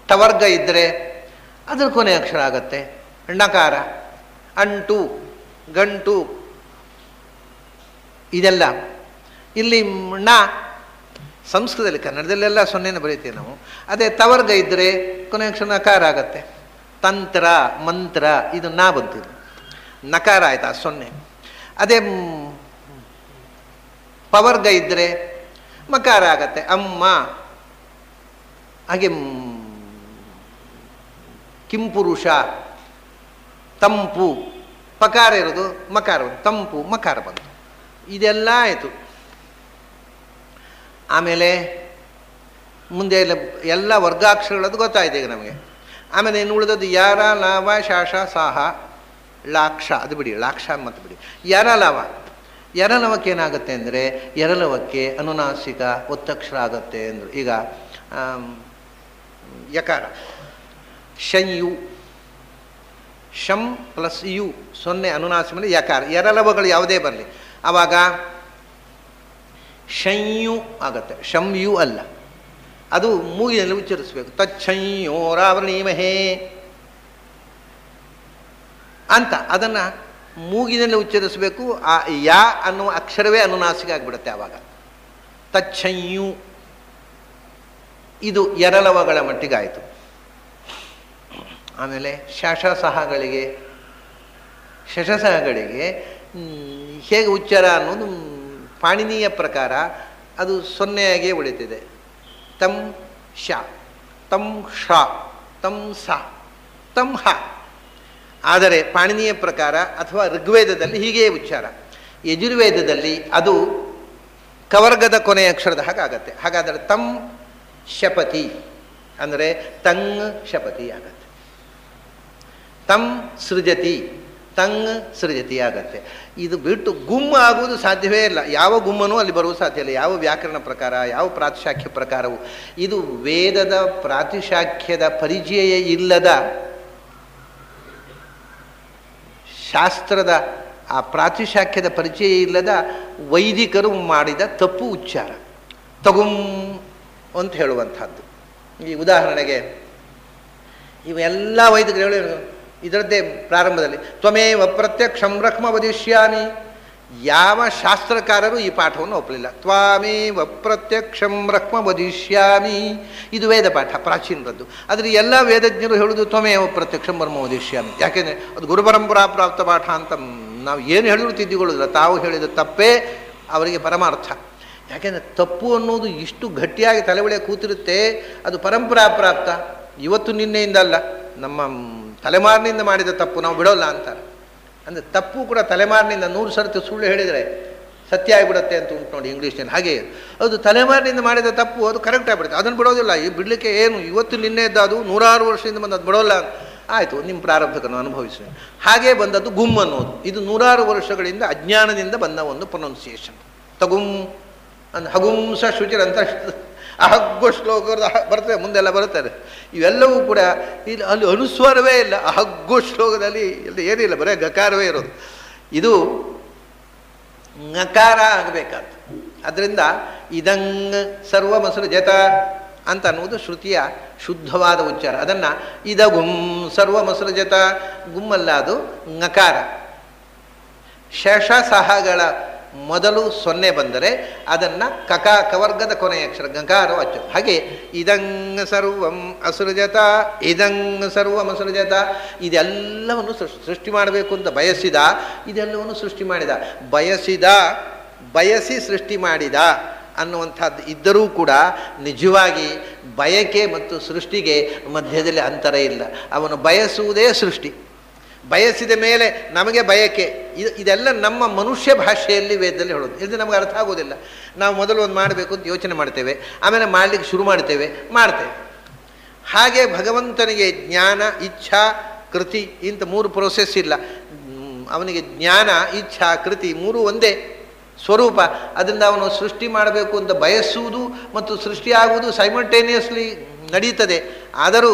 ಟವರ್ಗ ಇದ್ದರೆ ಅದ್ರ ಕೊನೆ ಅಕ್ಷರ ಆಗತ್ತೆ ಣಕಾರ. ಅಂಟು, ಗಂಟು, ಇದೆಲ್ಲ ಇಲ್ಲಿ ಣ. ಸಂಸ್ಕೃತದಲ್ಲಿ, ಕನ್ನಡದಲ್ಲೆಲ್ಲ ಸೊನ್ನೆನ ಬರೀತೀವಿ ನಾವು. ಅದೇ ತವರ್ಗ ಇದ್ದರೆ ಕೊನೆ ಅಕ್ಷರ ನಕಾರ ಆಗತ್ತೆ. ತಂತ್ರ, ಮಂತ್ರ, ಇದು ನಾ ಬಂತಿದ್ದು ನಕಾರ ಆಯ್ತಾ ಸೊನ್ನೆ. ಅದೇ ಪವರ್ಗ ಇದ್ದರೆ ಮಕಾರ ಆಗತ್ತೆ ಅಮ್ಮ. ಹಾಗೆ ಕಿಂಪುರುಷ, ತಂಪು, ಪಕಾರ ಇರೋದು ಮಕಾರ ಬಂತು, ತಂಪು ಮಕಾರ ಬಂತು. ಇದೆಲ್ಲ ಆಯಿತು. ಆಮೇಲೆ ಮುಂದೆ ಎಲ್ಲ ವರ್ಗಾಕ್ಷರಗಳದ್ದು ಗೊತ್ತಾಯಿತು ಈಗ ನಮಗೆ. ಆಮೇಲೆ ಇನ್ನು ಉಳಿದದ್ದು ಯಾರ, ಲಾವ, ಶಾಷ, ಸಾಹ, ಲಾಕ್ಷ, ಅದು ಬಿಡಿ, ಲಾಕ್ಷ ಮತ್ತು ಬಿಡಿ. ಯರಲವ, ಯರಲವಕ್ಕೆ ಏನಾಗುತ್ತೆ ಅಂದರೆ ಯರಲವಕ್ಕೆ ಅನುನಾಸಿಕ ಒತ್ತಕ್ಷರ ಆಗುತ್ತೆ ಅಂದರು. ಈಗ ಯಕಾರ, ಶಂಯು, ಶಂ ಪ್ಲಸ್ ಯು, ಸೊನ್ನೆ ಅನುನಾಸಿಕ ಮೇಲೆ ಯಕಾರ. ಯರಲವಗಳು ಯಾವುದೇ ಬರಲಿ ಆವಾಗ ಶಂಯು ಆಗತ್ತೆ, ಶಂಯು ಅಲ್ಲ. ಅದು ಮೂಗಿನಲ್ಲಿ ಉಚ್ಚರಿಸಬೇಕು. ತಚ್ಛಂಯೋರಾವೃಣೀಮಹೇ ಅಂತ ಅದನ್ನು ಮೂಗಿನಲ್ಲಿ ಉಚ್ಚರಿಸಬೇಕು. ಆ ಯಾ ಅನ್ನುವ ಅಕ್ಷರವೇ ಅನುನಾಸಿಕ ಆಗಿಬಿಡುತ್ತೆ ಆವಾಗ. ತಚ್ಛಂಯು, ಇದು ಎರಲವಗಳ ಮಟ್ಟಿಗಾಯಿತು. ಆಮೇಲೆ ಶಶಸಹಗಳಿಗೆ ಹೇಗೆ ಉಚ್ಚಾರ ಅನ್ನೋದು ಪಾಣಿನಿಯ ಪ್ರಕಾರ ಅದು ಸೊನ್ನೆಯಾಗಿಯೇ ಉಳಿತಿದೆ. ತಂ ಶ, ತಂ ಶ, ತಂ ಸ, ತಂ ಹ. ಆದರೆ ಪಾಣಿನಿಯ ಪ್ರಕಾರ ಅಥವಾ ಋಗ್ವೇದದಲ್ಲಿ ಹೀಗೇ ಉಚ್ಚಾರ. ಯಜುರ್ವೇದದಲ್ಲಿ ಅದು ಕವರ್ಗದ ಕೊನೆಯ ಅಕ್ಷರದ ಹಾಗಾಗತ್ತೆ. ಹಾಗಾದರೆ ತಂ ಶಪತಿ ಅಂದರೆ ತಂಗ್ ಶಪತಿ ಆಗತ್ತೆ. ತಂ ಸೃಜತಿ, ತಂಗ್ ಸೃಜತಿ ಆಗತ್ತೆ. ಇದು ಬಿಟ್ಟು ಗುಮ್ಮ ಆಗುವುದು ಸಾಧ್ಯವೇ ಇಲ್ಲ. ಯಾವ ಗುಮ್ಮನೂ ಅಲ್ಲಿ ಬರುವ ಸಾಧ್ಯ ಇಲ್ಲ. ಯಾವ ವ್ಯಾಕರಣ ಪ್ರಕಾರ, ಯಾವ ಪ್ರಾತಿಶಾಖ್ಯ ಪ್ರಕಾರವು. ಇದು ವೇದದ ಪ್ರಾತಿಶಾಖ್ಯದ ಪರಿಚಯ ಇಲ್ಲದ, ಶಾಸ್ತ್ರದ ಆ ಪ್ರಾತಿಶಾಖ್ಯದ ಪರಿಚಯ ಇಲ್ಲದ ವೈದಿಕರು ಮಾಡಿದ ತಪ್ಪು ಉಚ್ಚಾರ. ತಗುಂ ಅಂತ ಹೇಳುವಂಥದ್ದು. ಈ ಉದಾಹರಣೆಗೆ ಇವೆಲ್ಲ ವೈದಿಕರು ಹೇಳಿ ಇದರದ್ದೇ ಪ್ರಾರಂಭದಲ್ಲಿ ತ್ವಮೇವ ಪ್ರತ್ಯಕ್ಷಂ ಬ್ರಹ್ಮ ವದಿಷ್ಯಾಮಿ. ಯಾವ ಶಾಸ್ತ್ರಕಾರರು ಈ ಪಾಠವನ್ನು ಒಪ್ಪಲಿಲ್ಲ. ತ್ವಾಮೇವ ಪ್ರತ್ಯಕ್ಷಂ ಬ್ರಹ್ಮ ವದಿಷ್ಯಾಮಿ, ಇದು ವೇದ ಪಾಠ ಪ್ರಾಚೀನರದ್ದು. ಆದರೆ ಎಲ್ಲ ವೇದಜ್ಞರು ಹೇಳುವುದು ತ್ವಮೇವ ಪ್ರತ್ಯಕ್ಷಂ ಬ್ರಹ್ಮ ವದಿಷ್ಯಾಮಿ. ಯಾಕೆಂದರೆ ಅದು ಗುರುಪರಂಪರಾ ಪ್ರಾಪ್ತ ಪಾಠ ಅಂತ ನಾವು ಏನು ಹೇಳಿದ್ರು ತಿದ್ದಿಕೊಳ್ಳೋದಿಲ್ಲ. ತಾವು ಹೇಳಿದ ತಪ್ಪೇ ಅವರಿಗೆ ಪರಮಾರ್ಥ. ಯಾಕೆಂದರೆ ತಪ್ಪು ಅನ್ನೋದು ಇಷ್ಟು ಗಟ್ಟಿಯಾಗಿ ತಲೆಬಳಿಯ ಕೂತಿರುತ್ತೆ. ಅದು ಪರಂಪರಾ ಪ್ರಾಪ್ತ, ಇವತ್ತು ನಿನ್ನೆಯಿಂದ ಅಲ್ಲ, ನಮ್ಮ ತಲೆಮಾರಿನಿಂದ ಮಾಡಿದ ತಪ್ಪು ನಾವು ಬಿಡೋಲ್ಲ ಅಂತಾರೆ. ಅಂದರೆ ತಪ್ಪು ಕೂಡ ತಲೆಮಾರಿನಿಂದ 100 ಸರ್ತಿ ಸುಳ್ಳು ಹೇಳಿದರೆ ಸತ್ಯ ಆಗಿಬಿಡುತ್ತೆ ಅಂತ ಉಂಟು ನೋಡಿ ಇಂಗ್ಲೀಷ್ನಲ್ಲಿ. ಹಾಗೆ ಅದು ತಲೆಮಾರಿನಿಂದ ಮಾಡಿದ ತಪ್ಪು, ಅದು ಕರೆಕ್ಟ್ ಆಗಿಬಿಡುತ್ತೆ. ಅದನ್ನು ಬಿಡೋದಿಲ್ಲ. ಈ ಬಿಡಲಿಕ್ಕೆ ಏನು ಇವತ್ತು ನಿನ್ನೆದ್ದು, ಅದು 100 ವರ್ಷದಿಂದ ಬಂದು ಅದು ಬಿಡೋಲ್ಲ. ಆಯಿತು, ನಿಮ್ಮ ಪ್ರಾರಬ್ಧಕನ್ನು ಅನುಭವಿಸಿ. ಹಾಗೇ ಬಂದದ್ದು ಗುಮ್ ಅನ್ನೋದು. ಇದು 100 ವರ್ಷಗಳಿಂದ ಅಜ್ಞಾನದಿಂದ ಬಂದ ಒಂದು ಪ್ರೊನೌನ್ಸಿಯೇಷನ್. ತಗುಂ ಅಂದ ಹಗುಂಸ ಶುಚಿರಂತ ಅಹಗ್ಗು ಶ್ಲೋಕದ ಬರ್ತದೆ, ಮುಂದೆಲ್ಲ ಬರುತ್ತಾರೆ. ಇವೆಲ್ಲವೂ ಕೂಡ ಇಲ್ಲಿ ಅಲ್ಲಿ ಅನುಸ್ವಾರವೇ ಇಲ್ಲ. ಅಹಗ್ಗು ಶ್ಲೋಕದಲ್ಲಿ ಇಲ್ಲಿ ಏನಿಲ್ಲ, ಬರೀ ಗಕಾರವೇ ಇರೋದು. ಇದು ಞಕಾರ ಆಗಬೇಕಾದ್ದು. ಅದರಿಂದ ಇದಂಗ್ ಸರ್ವಮಸೃಜತ ಅಂತ ಅನ್ನುವುದು ಶ್ರುತಿಯ ಶುದ್ಧವಾದ ಉಚ್ಚಾರ. ಅದನ್ನು ಇದಗುಂ ಸರ್ವಮಸೃಜತ, ಗುಮ್ಮಲ್ಲ, ಅದು ಞಕಾರ. ಶಶಸಹಗಳ ಮೊದಲು ಸೊನ್ನೆ ಬಂದರೆ ಅದನ್ನು ಕವರ್ಗದ ಕೊನೆಯ ಅಕ್ಷರ ಗಕಾರ ಅಚ್ಚು. ಹಾಗೆ ಇದಂಗ್ ಸರ್ವಂ ಅಸೃಜತ, ಇದಂಗ್ ಸರ್ವಂ ಅಸೃಜತ, ಇದೆಲ್ಲವನ್ನು ಸೃಷ್ಟಿ ಮಾಡಬೇಕು ಅಂತ ಬಯಸಿದ, ಇದೆಲ್ಲವನ್ನು ಸೃಷ್ಟಿ ಮಾಡಿದ. ಬಯಸಿ ಸೃಷ್ಟಿ ಮಾಡಿದ ಅನ್ನುವಂಥದ್ದು ಇದ್ದರೂ ಕೂಡ ನಿಜವಾಗಿ ಬಯಕೆ ಮತ್ತು ಸೃಷ್ಟಿಗೆ ಮಧ್ಯದಲ್ಲಿ ಅಂತರ ಇಲ್ಲ. ಅವನು ಬಯಸುವುದೇ ಸೃಷ್ಟಿ. ಬಯಸಿದ ಮೇಲೆ ನಮಗೆ ಬಯಕೆ, ಇದೆಲ್ಲ ನಮ್ಮ ಮನುಷ್ಯ ಭಾಷೆಯಲ್ಲಿ ವೇದದಲ್ಲಿ ಹೇಳೋದು. ಇದು ನಮಗೆ ಅರ್ಥ ಆಗೋದಿಲ್ಲ. ನಾವು ಮೊದಲು ಒಂದು ಮಾಡಬೇಕು ಅಂತ ಯೋಚನೆ ಮಾಡ್ತೇವೆ, ಆಮೇಲೆ ಮಾಡಲಿಕ್ಕೆ ಶುರು ಮಾಡ್ತೇವೆ. ಹಾಗೆ ಭಗವಂತನಿಗೆ ಜ್ಞಾನ, ಇಚ್ಛಾ, ಕೃತಿ ಇಂಥ 3 ಪ್ರೋಸೆಸ್ ಇಲ್ಲ. ಅವನಿಗೆ ಜ್ಞಾನ, ಇಚ್ಛಾ, ಕೃತಿ 3 ಒಂದೇ ಸ್ವರೂಪ. ಅದರಿಂದ ಅವನು ಸೃಷ್ಟಿ ಮಾಡಬೇಕು ಅಂತ ಬಯಸುವುದು ಮತ್ತು ಸೃಷ್ಟಿಯಾಗುವುದು ಸೈಮಲ್ಟೇನಿಯಸ್ಲಿ ನಡೀತದೆ. ಆದರೂ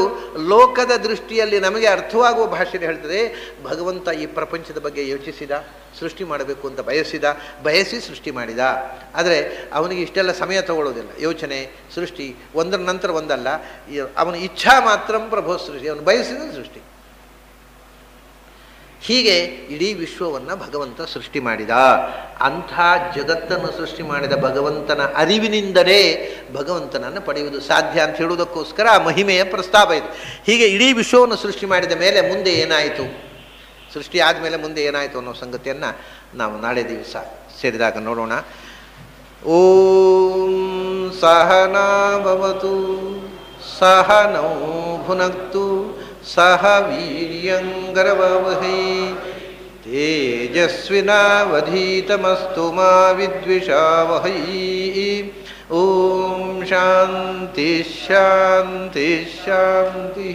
ಲೋಕದ ದೃಷ್ಟಿಯಲ್ಲಿ ನಮಗೆ ಅರ್ಥವಾಗುವ ಭಾಷೆಯಲ್ಲಿ ಹೇಳ್ತದೆ, ಭಗವಂತ ಈ ಪ್ರಪಂಚದ ಬಗ್ಗೆ ಯೋಚಿಸಿದ, ಸೃಷ್ಟಿ ಮಾಡಬೇಕು ಅಂತ ಬಯಸಿ ಸೃಷ್ಟಿ ಮಾಡಿದ. ಆದರೆ ಅವನಿಗೆ ಇಷ್ಟೆಲ್ಲ ಸಮಯ ತಗೊಳ್ಳೋದಿಲ್ಲ. ಯೋಚನೆ, ಸೃಷ್ಟಿ ಒಂದರ ನಂತರ ಒಂದಲ್ಲ. ಅವನ ಇಚ್ಛಾ ಮಾತ್ರ ಪ್ರಭೋ ಸೃಷ್ಟಿ, ಅವನು ಬಯಸಿದ ಸೃಷ್ಟಿ. ಹೀಗೆ ಇಡೀ ವಿಶ್ವವನ್ನು ಭಗವಂತ ಸೃಷ್ಟಿ ಮಾಡಿದ. ಅಂಥ ಜಗತ್ತನ್ನು ಸೃಷ್ಟಿ ಮಾಡಿದ ಭಗವಂತನ ಅರಿವಿನಿಂದಲೇ ಭಗವಂತನನ್ನು ಪಡೆಯುವುದು ಸಾಧ್ಯ ಅಂತ ಹೇಳುವುದಕ್ಕೋಸ್ಕರ ಆ ಮಹಿಮೆಯ ಪ್ರಸ್ತಾಪ ಇದೆ. ಹೀಗೆ ಇಡೀ ವಿಶ್ವವನ್ನು ಸೃಷ್ಟಿ ಮಾಡಿದ ಮೇಲೆ ಮುಂದೆ ಏನಾಯಿತು, ಸೃಷ್ಟಿ ಆದಮೇಲೆ ಮುಂದೆ ಏನಾಯಿತು ಅನ್ನೋ ಸಂಗತಿಯನ್ನು ನಾವು ನಾಳೆ ದಿವಸ ಸೇರಿದಾಗ ನೋಡೋಣ. ಓಂ ಸಹನಾ ಭವತು ಸಹನೌ ಭುನಕ್ತು ಸಹ ವೀರ್ಯಂಕರವವಹೈ ತೇಜಸ್ವಿನಾವಧೀತಮಸ್ತು ಮಾ ವಿದ್ವಿಷಾವಹೈ. ಓಂ ಶಾಂತಿ ಶಾಂತಿ ಶಾಂತಿ.